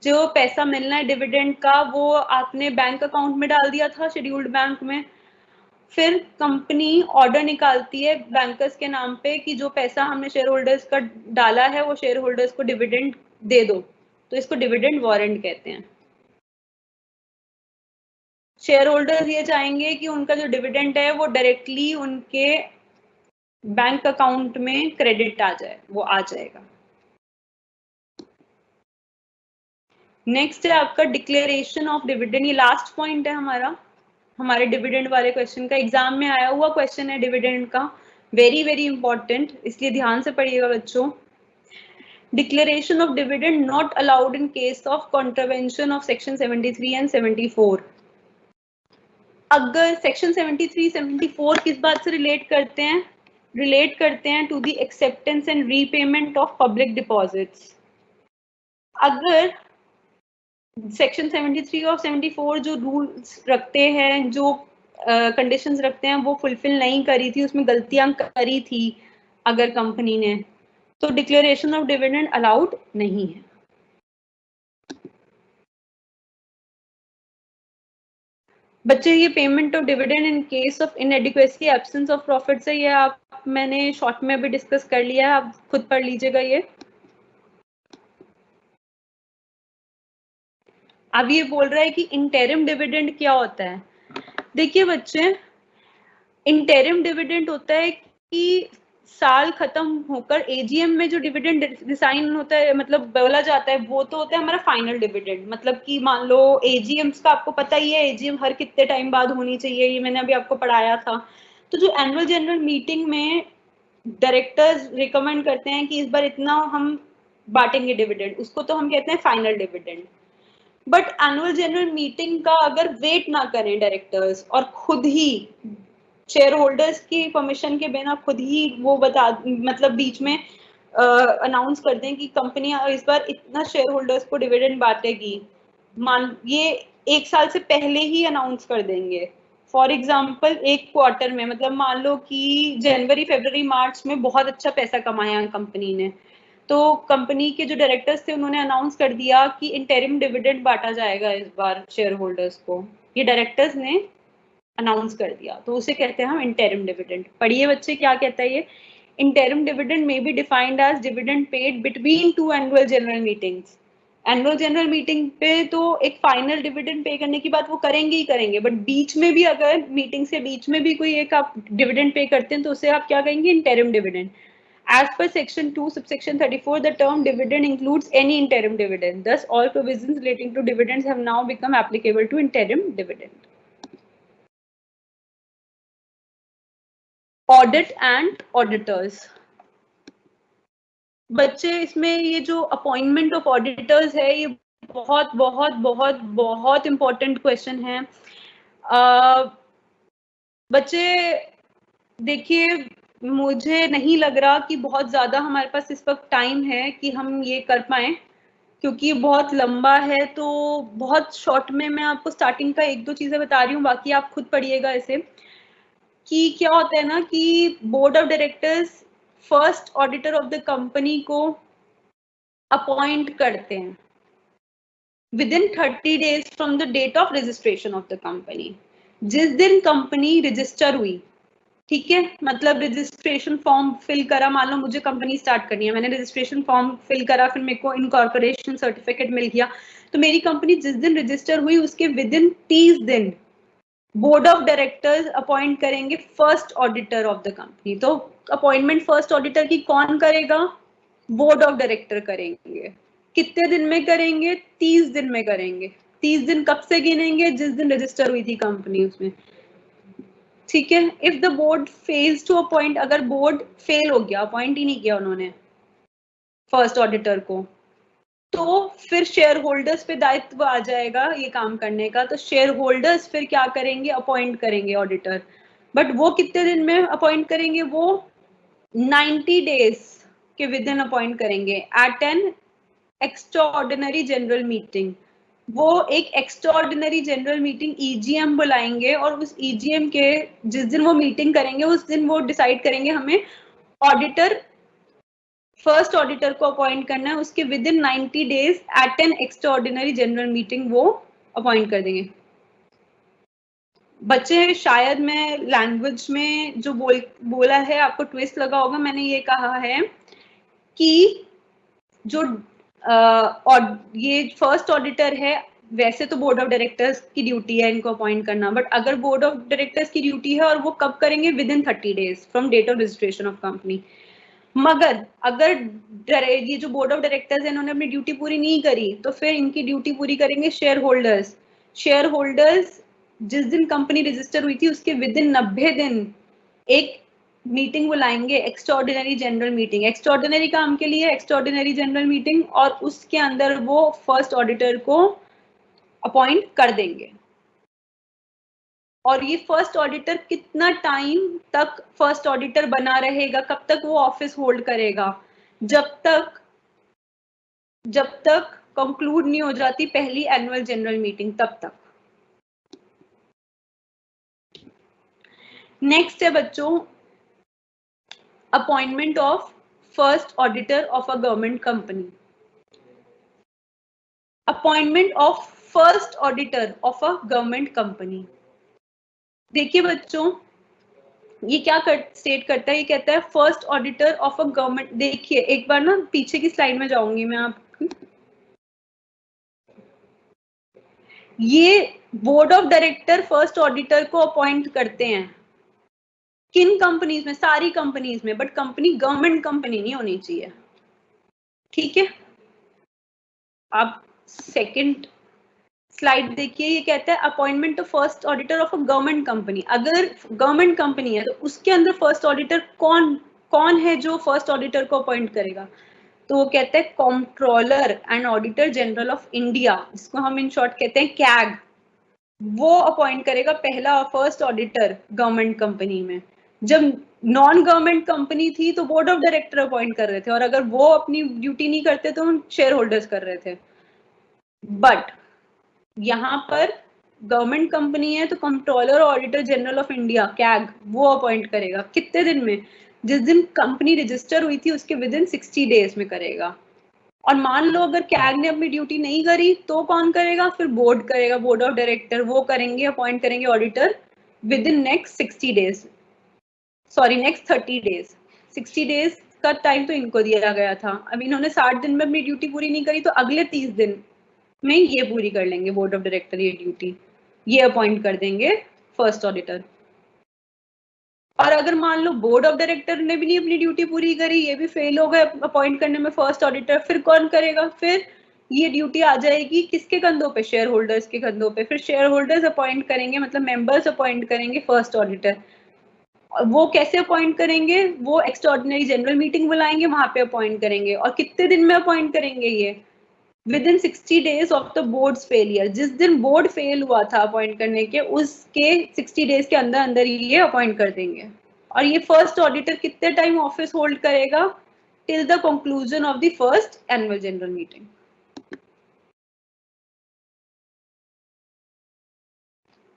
A: जो पैसा मिलना है डिविडेंड का वो आपने बैंक अकाउंट में डाल दिया था शेड्यूल्ड बैंक में, फिर कंपनी ऑर्डर निकालती है बैंकर्स के नाम पे कि जो पैसा हमने शेयर होल्डर्स का डाला है वो शेयर होल्डर्स को डिविडेंड दे दो, तो इसको डिविडेंड वारंट कहते हैं। शेयर होल्डर्स ये चाहेंगे कि उनका जो डिविडेंड है वो डायरेक्टली उनके बैंक अकाउंट में क्रेडिट आ जाए, वो आ जाएगा। नेक्स्ट है आपका डिक्लेरेशन ऑफ डिविडेंड, ये लास्ट पॉइंट है हमारे डिविडेंड वाले क्वेश्चन का, एग्जाम में आया हुआ क्वेश्चन है डिविडेंड का, वेरी वेरी इंपॉर्टेंट, इसलिए ध्यान से पढ़िएगा बच्चों। Declaration of dividend not allowed in case of contravention of section 73 and 74। अगर सेक्शन 73 74 किस बात से रिलेट करते हैं to the acceptance and repayment of public deposits. अगर सेक्शन 73 और 74 जो रूल्स रखते हैं, जो कंडीशंस रखते हैं वो फुलफिल नहीं करी थी, उसमें गलतियां करी थी अगर कंपनी ने, तो डिक्लेरेशन ऑफ डिविडेंड अलाउड नहीं है। बच्चे ये payment of dividend in case of inadequacy absence of profit है, ये आप मैंने शॉर्ट में भी डिस्कस कर लिया है, आप खुद पढ़ लीजिएगा ये। अब ये बोल रहा है कि इंटरिम डिविडेंड क्या होता है। देखिए बच्चे इंटरिम डिविडेंड होता है कि साल खत्म होकर एजीएम में जो डिविडेंड डिसाइन होता है, मतलब बोला जाता है, वो तो होता है हमारा फाइनल डिविडेंड। मतलब कि मान लो एजीएम्स का आपको पता ही है, एजीएम हर कितने टाइम बाद होनी चाहिए, ये मैंने अभी आपको पढ़ाया था। तो जो एनुअल जनरल मीटिंग में डायरेक्टर्स रिकमेंड करते हैं कि इस बार इतना हम बांटेंगे डिविडेंड, उसको तो हम कहते हैं final dividend. But annual general meeting का अगर वेट ना करें डायरेक्टर्स और खुद ही शेयर होल्डर्स की परमिशन के बिना खुद ही वो बता, मतलब बीच में अनाउंस कर दें कि कंपनी इस बार इतना शेयर होल्डर्स को डिविडेंड बांटेगी, मान ये एक साल से पहले ही अनाउंस कर देंगे। फॉर एग्जाम्पल एक क्वार्टर में, मतलब मान लो कि जनवरी फरवरी मार्च में बहुत अच्छा पैसा कमाया कंपनी ने, तो कंपनी के जो डायरेक्टर्स थे उन्होंने अनाउंस कर दिया कि इंटरिम डिविडेंड बांटा जाएगा इस बार शेयर होल्डर्स को, ये डायरेक्टर्स ने अनाउंस कर दिया, तो उसे कहते हैं हम इंटरिम डिविडेंड। पढ़िए बच्चे क्या कहता है ये, interim dividend may be defined as dividend paid between two annual general meetings. Annual general meeting पे तो एक फाइनल डिविडेंड पे करने की बात वो करेंगे ही करेंगे, बट बीच में भी अगर मीटिंग से बीच में भी कोई एक आप डिविडेंड पे करते हैं तो उसे आप क्या कहेंगे, interim dividend. As per section 2 subsection 34, the term dividend includes any interim dividend. Thus, all provisions relating to dividends have now become applicable to interim dividend. Audit and auditors. बच्चे इसमें ये जो अपॉइंटमेंट ऑफ ऑडिटर्स है, ये बहुत बहुत बहुत बहुत इंपॉर्टेंट क्वेश्चन है। बच्चे देखिए, मुझे नहीं लग रहा कि बहुत ज्यादा हमारे पास इस वक्त टाइम है कि हम ये कर पाए, क्योंकि ये बहुत लंबा है। तो बहुत शॉर्ट में मैं आपको स्टार्टिंग का एक दो चीजें बता रही हूँ, बाकी आप खुद पढ़िएगा इसे। कि क्या होता है ना कि board of directors first auditor of the company को अपॉइंट करते हैं within 30 days from the date of registration of the company. जिस दिन कंपनी रजिस्टर हुई, ठीक है, मतलब रजिस्ट्रेशन फॉर्म फिल करा, मान लो मुझे कंपनी स्टार्ट करनी है, मैंने रजिस्ट्रेशन फॉर्म फिल करा, फिर मेरे को इनकॉर्पोरेशन सर्टिफिकेट मिल गया, तो मेरी कंपनी जिस दिन रजिस्टर हुई उसके विदिन 30 दिन बोर्ड ऑफ डायरेक्टर्स अपॉइंट करेंगे first auditor of the company. तो अपॉइंटमेंट फर्स्ट ऑडिटर की कौन करेगा, बोर्ड ऑफ डायरेक्टर करेंगे। कितने दिन में करेंगे, 30 दिन में करेंगे। 30 दिन कब से गिनेंगे, जिस दिन रजिस्टर हुई थी कंपनी उसमें, ठीक है। If the board fails to appoint, अगर बोर्ड फेल हो गया, अपॉइंट ही नहीं किया उन्होंने फर्स्ट ऑडिटर को, तो फिर शेयर होल्डर्स पे दायित्व आ जाएगा ये काम करने का। तो शेयर होल्डर्स फिर क्या करेंगे, अपॉइंट करेंगे ऑडिटर। बट वो कितने दिन में अपॉइंट करेंगे, वो 90 डेज के विद इन अपॉइंट करेंगे at an extraordinary general meeting. वो एक एक्स्ट्राऑर्डिनरी जनरल मीटिंग ईजीएम बुलाएंगे, और उस ईजीएम के जिस दिन वो मीटिंग करेंगे उस दिन वो डिसाइड करेंगे हमें ऑडिटर, फर्स्ट ऑडिटर को अपॉइंट करना है, उसके with in 90 days at an extraordinary general meeting वो अपॉइंट कर देंगे। बच्चे शायद मैं लैंग्वेज में जो बोला है आपको ट्विस्ट लगा होगा। मैंने ये कहा है कि जो और ये फर्स्ट ऑडिटर है, वैसे तो बोर्ड ऑफ डायरेक्टर्स की ड्यूटी है इनको अपॉइंट करना, बट अगर बोर्ड ऑफ डायरेक्टर्स की ड्यूटी है और वो कब करेंगे, within 30 days from date of registration of company. मगर अगर ये जो बोर्ड ऑफ डायरेक्टर्स है इन्होंने अपनी ड्यूटी पूरी नहीं करी, तो फिर इनकी ड्यूटी पूरी करेंगे शेयर होल्डर्स। शेयर होल्डर्स जिस दिन कंपनी रजिस्टर हुई थी उसके विद इन 90 दिन एक मीटिंग बुलाएंगे, एक्स्ट्राऑर्डिनरी जनरल मीटिंग। एक्स्ट्राऑर्डिनरी काम के लिए एक्स्ट्राऑर्डिनरी जनरल मीटिंग, और उसके अंदर वो फर्स्ट ऑडिटर को अपॉइंट कर देंगे। और ये फर्स्ट ऑडिटर कितना टाइम तक फर्स्ट ऑडिटर बना रहेगा, कब तक वो ऑफिस होल्ड करेगा, जब तक कंक्लूड नहीं हो जाती पहली एनुअल जनरल मीटिंग, तब तक। नेक्स्ट है बच्चों, appointment of first auditor of a government company. Appointment of first auditor of a government company. देखिए बच्चों, ये क्या स्टेट करता है, ये कहता है first auditor of a government. देखिए एक बार ना पीछे की स्लाइड में जाऊंगी मैं आपकी। ये board of director first auditor को अपॉइंट करते हैं, किन कंपनीज में? सारी कंपनीज में, बट कंपनी गवर्नमेंट कंपनी नहीं होनी चाहिए, ठीक है। आप सेकंड स्लाइड देखिए, ये कहता है appointment of first auditor of a government company. अगर गवर्नमेंट कंपनी है तो उसके अंदर फर्स्ट ऑडिटर कौन कौन है जो फर्स्ट ऑडिटर को अपॉइंट करेगा? तो वो कहते हैं controller and auditor general of India, जिसको हम इन शॉर्ट कहते हैं कैग। वो अपॉइंट करेगा पहला फर्स्ट ऑडिटर गवर्नमेंट कंपनी में। जब नॉन गवर्नमेंट कंपनी थी तो बोर्ड ऑफ डायरेक्टर अपॉइंट कर रहे थे, और अगर वो अपनी ड्यूटी नहीं करते तो शेयर होल्डर्स कर रहे थे। बट यहाँ पर गवर्नमेंट कंपनी है तो controller auditor general of India CAG वो अपॉइंट करेगा। कितने दिन में? जिस दिन कंपनी रजिस्टर हुई थी उसके विद इन 60 डेज में करेगा। और मान लो अगर कैग ने अपनी ड्यूटी नहीं करी तो कौन करेगा? फिर बोर्ड करेगा, बोर्ड ऑफ डायरेक्टर वो करेंगे, अपॉइंट करेंगे auditor with in next 60 days, sorry next 30 days. 60 days का टाइम तो इनको दिया गया था, अब इन्होंने 60 दिन में अपनी ड्यूटी पूरी नहीं करी तो अगले 30 दिन में ये पूरी कर लेंगे बोर्ड ऑफ डायरेक्टर ये ड्यूटी, ये अपॉइंट कर देंगे फर्स्ट ऑडिटर। और अगर मान लो बोर्ड ऑफ डायरेक्टर ने भी नहीं अपनी ड्यूटी पूरी करी, ये भी फेल हो गए अपॉइंट करने में फर्स्ट ऑडिटर, फिर कौन करेगा? फिर ये ड्यूटी आ जाएगी किसके कंधों पे? शेयर होल्डर्स के कंधों पे। फिर शेयर होल्डर्स अपॉइंट करेंगे, मतलब मेंबर्स अपॉइंट करेंगे फर्स्ट ऑडिटर। वो कैसे अपॉइंट करेंगे? वो एक्स्ट्राऑर्डिनरी जनरल मीटिंग बुलाएंगे, वहां पे अपॉइंट करेंगे। और कितने दिन में अपॉइंट करेंगे? ये with in 60 days of the boards failure. जिस दिन बोर्ड फेल हुआ था अपॉइंट करने के, उसके 60 डेज के अंदर अंदर ही ये अपॉइंट कर देंगे। और ये फर्स्ट ऑडिटर कितने टाइम ऑफिस होल्ड करेगा? Till the conclusion of the first annual general meeting.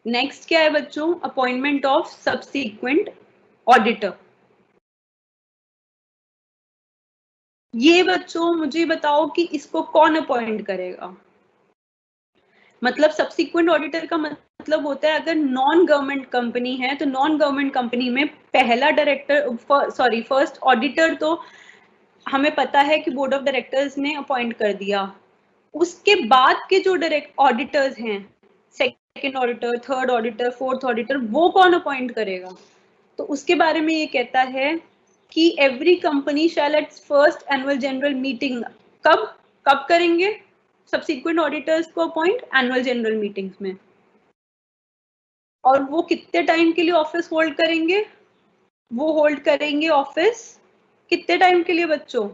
A: Next क्या है बच्चों? Appointment of subsequent auditor. ये बच्चों मुझे बताओ कि इसको कौन अपॉइंट करेगा? मतलब सब्सीक्वेंट ऑडिटर का मतलब होता है अगर नॉन गवर्नमेंट कंपनी है तो नॉन गवर्नमेंट कंपनी में पहला डायरेक्टर सॉरी फर्स्ट ऑडिटर तो हमें पता है कि बोर्ड ऑफ डायरेक्टर्स ने अपॉइंट कर दिया। उसके बाद के जो डायरेक्ट ऑडिटर्स हैं, second auditor, third auditor, fourth auditor, वो कौन अपॉइंट करेगा? तो उसके बारे में ये कहता है कि every company shall at first annual general meeting, कब कब करेंगे सब्सिक्वेंट ऑडिटर्स को अपॉइंट? एनुअल जनरल मीटिंग्स में। और वो कितने टाइम के लिए ऑफिस होल्ड करेंगे? वो होल्ड करेंगे ऑफिस कितने टाइम के लिए बच्चों?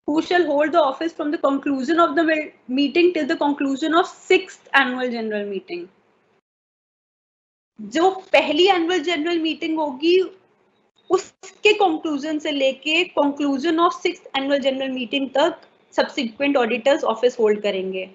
A: Who shall hold the office from the conclusion of the meeting till the conclusion of 6th annual general meeting. जो पहली एनुअल जनरल मीटिंग होगी उसके कंक्लूजन से लेके conclusion of 6th annual general meeting तक सब्सिक्वेंट ऑडिटर्स ऑफिस होल्ड करेंगे।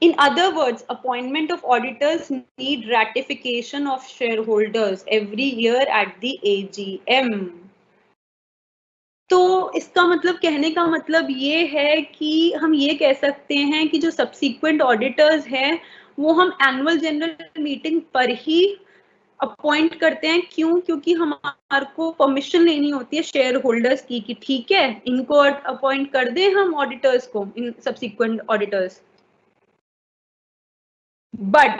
A: In other words, appointment of auditors need ratification of shareholders every year at the AGM. तो इसका मतलब, कहने का मतलब ये है कि हम ये कह सकते हैं कि जो सब्सीक्वेंट ऑडिटर्स हैं वो हम एनुअल जनरल मीटिंग पर ही अपॉइंट करते हैं। क्यों? क्योंकि हमारे को परमिशन लेनी होती है शेयर होल्डर्स की कि ठीक है इनको अपॉइंट कर दें हम ऑडिटर्स को, इन सब्सीक्वेंट ऑडिटर्स। बट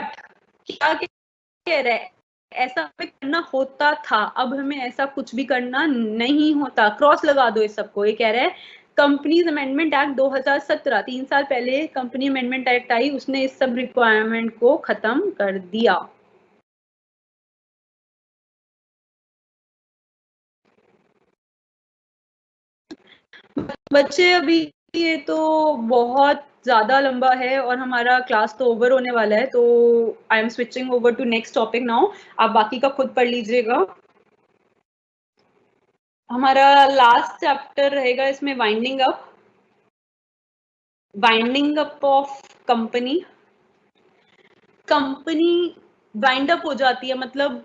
A: क्या कह रहा है? ऐसा हमें करना होता था, अब हमें ऐसा कुछ भी करना नहीं होता। क्रॉस लगा दो इस सबको। ये कह रहा है कंपनीज अमेंडमेंट एक्ट 2017, 3 साल पहले कंपनी अमेंडमेंट एक्ट आई, उसने इस सब रिक्वायरमेंट को खत्म कर दिया। बच्चे अभी ये तो बहुत ज्यादा लंबा है और हमारा क्लास तो ओवर होने वाला है, तो I am switching over to next topic now. आप बाकी का खुद पढ़ लीजिएगा। हमारा लास्ट चैप्टर रहेगा इसमें winding up. Winding up of company. Company wind up हो जाती है, मतलब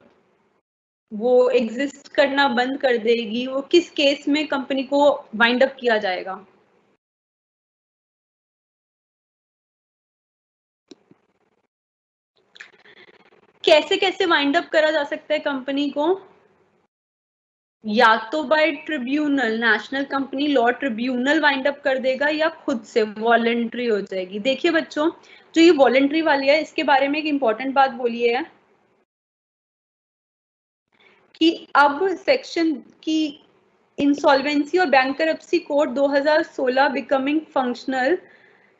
A: वो एग्जिस्ट करना बंद कर देगी। वो किस केस में कंपनी को वाइंड अप किया जाएगा? कैसे कैसे वाइंड अप करा जा सकता है कंपनी को? या तो bye tribunal, national company law tribunal wind up कर देगा, या खुद से वॉलंटरी हो जाएगी। देखिए बच्चों, जो ये वॉलंटरी वाली है, इसके बारे में एक इंपॉर्टेंट बात बोली है कि अब सेक्शन की इंसॉल्वेंसी और बैंकरप्सी कोड 2016 बिकमिंग फंक्शनल,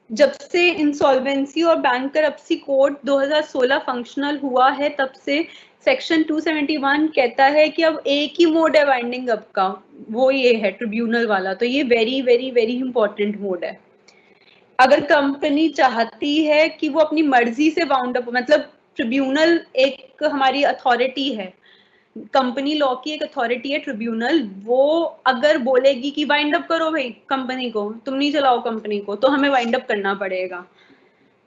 A: जब से इंसॉल्वेंसी और बैंकरप्सी कोड 2016 फंक्शनल हुआ है, तब से सेक्शन 271 कहता है कि अब एक ही मोड है वाइंडिंग अप का, वो ये है ट्रिब्यूनल वाला। तो ये very very very important mode है। अगर कंपनी चाहती है कि वो अपनी मर्जी से वाउंड अप, मतलब ट्रिब्यूनल एक हमारी अथॉरिटी है, कंपनी लॉ की एक अथॉरिटी है ट्रिब्यूनल, वो अगर बोलेगी कि वाइंड अप करो भाई कंपनी को, तुम नहीं चलाओ कंपनी को, तो हमें वाइंड अप करना पड़ेगा।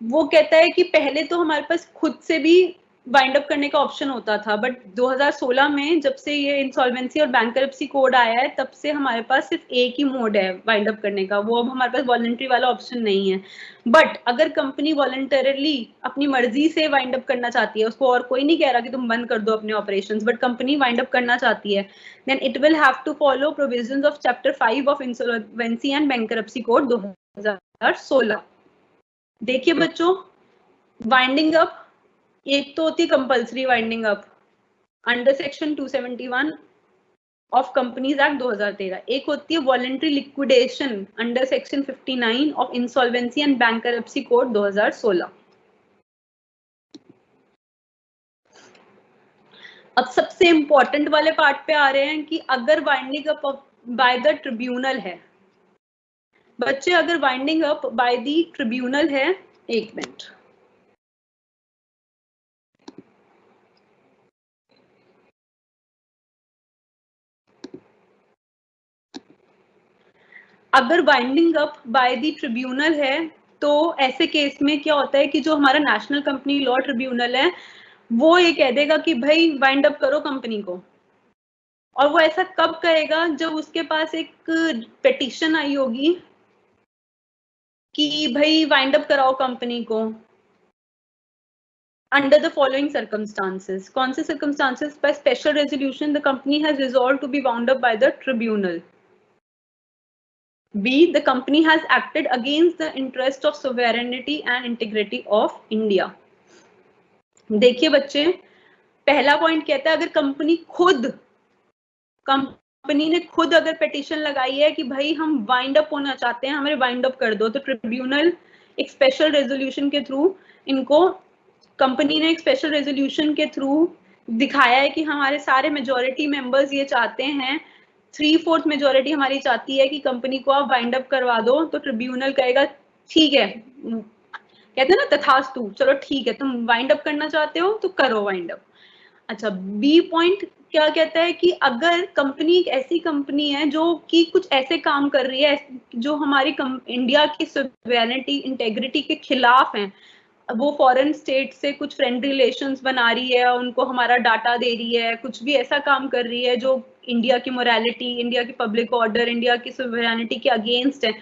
A: वो कहता है कि पहले तो हमारे पास खुद से भी वाइंड अप करने का ऑप्शन होता था, बट 2016 में जब से ये इंसॉल्वेंसी और बैंकरप्सी कोड आया है, तब से हमारे पास सिर्फ एक ही मोड है वाइंड अप करने का, वो अब हमारे पास वॉलंटरी वाला ऑप्शन नहीं है। बट अगर कंपनी वॉलंटरली अपनी मर्जी से वाइंड अप करना चाहती है, उसको और कोई नहीं कह रहा कि तुम बंद कर दो अपने operations, but company wind up करना चाहती है, then it will have to follow provisions of chapter 5 of insolvency and bankruptcy code 2016। देखिए बच्चों, वाइंडिंग अप एक तो होती है compulsory winding up under section 271 of companies act 2013, एक होती है voluntary liquidation under section 59 of insolvency and bankruptcy code 2016। अब सबसे इंपॉर्टेंट वाले पार्ट पे आ रहे हैं कि अगर winding up by the tribunal है, बच्चे अगर winding up by the tribunal है, एक मिनट, अगर winding up by the tribunal है, तो ऐसे केस में क्या होता है कि जो हमारा नेशनल कंपनी लॉ ट्रिब्यूनल है, वो ये कह देगा कि भाई वाइंड अप करो कंपनी को। और वो ऐसा कब करेगा, जब उसके पास एक पिटीशन आई होगी कि भाई वाइंड अप कराओ कंपनी को under the following circumstances। कौन से circumstances? by special resolution the company has resolved to be wound up by the tribunal। B, the company has acted against the interest of sovereignty and integrity of India। देखिए बच्चे, पहला point कहता है अगर company ने खुद अगर petition लगाई है कि भाई हम वाइंड अप होना चाहते हैं, हमें वाइंड अप कर दो, तो ट्रिब्यूनल एक स्पेशल रेजोल्यूशन के थ्रू इनको, कंपनी ने एक स्पेशल रेजोल्यूशन के थ्रू दिखाया है कि हमारे सारे मेजोरिटी मेंबर्स ये चाहते हैं, 3/4 मेजोरिटी हमारी चाहती है कि कंपनी को आप वाइंड अप करवा दो, तो ट्रिब्यूनल कहेगा ठीक है, कहते हैं ना तथास्तु, चलो ठीक है, तुम वाइंड अप करना चाहते हो तो करो वाइंड अप। अच्छा, बी पॉइंट क्या कहता है कि अगर कंपनी एक ऐसी कंपनी है जो कि कुछ ऐसे काम कर रही है जो हमारी इंडिया की सॉवरेनिटी इंटेग्रिटी के खिलाफ हैं, वो फॉरेन स्टेट से कुछ फ्रेंड रिलेशंस बना रही है, उनको हमारा डाटा दे रही है, कुछ भी ऐसा काम कर रही है जो इंडिया की मोरालिटी, इंडिया की पब्लिक ऑर्डर, इंडिया की सॉवरेनिटी के अगेंस्ट है,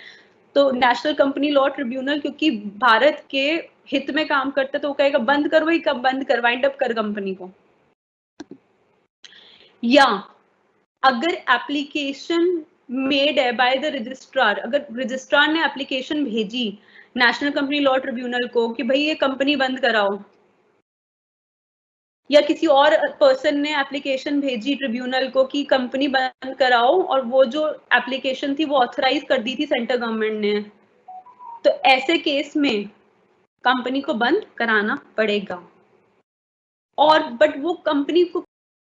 A: तो नेशनल कंपनी लॉ ट्रिब्यूनल क्योंकि भारत के हित में काम करता है, तो वो कहेगा बंद कर, वही कब बंद कर, वाइंड अप कर कंपनी को। या अगर एप्लीकेशन मेड है बाय द रजिस्ट्रार, अगर रजिस्ट्रार ने एप्लीकेशन भेजी नेशनल कंपनी लॉ ट्रिब्यूनल को कि भाई ये कंपनी बंद कराओ, या किसी और पर्सन ने एप्लीकेशन भेजी ट्रिब्यूनल को कि कंपनी बंद कराओ, और वो जो एप्लीकेशन थी वो ऑथराइज कर दी थी सेंट्रल गवर्नमेंट ने, तो ऐसे केस में कंपनी को बंद कराना पड़ेगा। और बट वो कंपनी को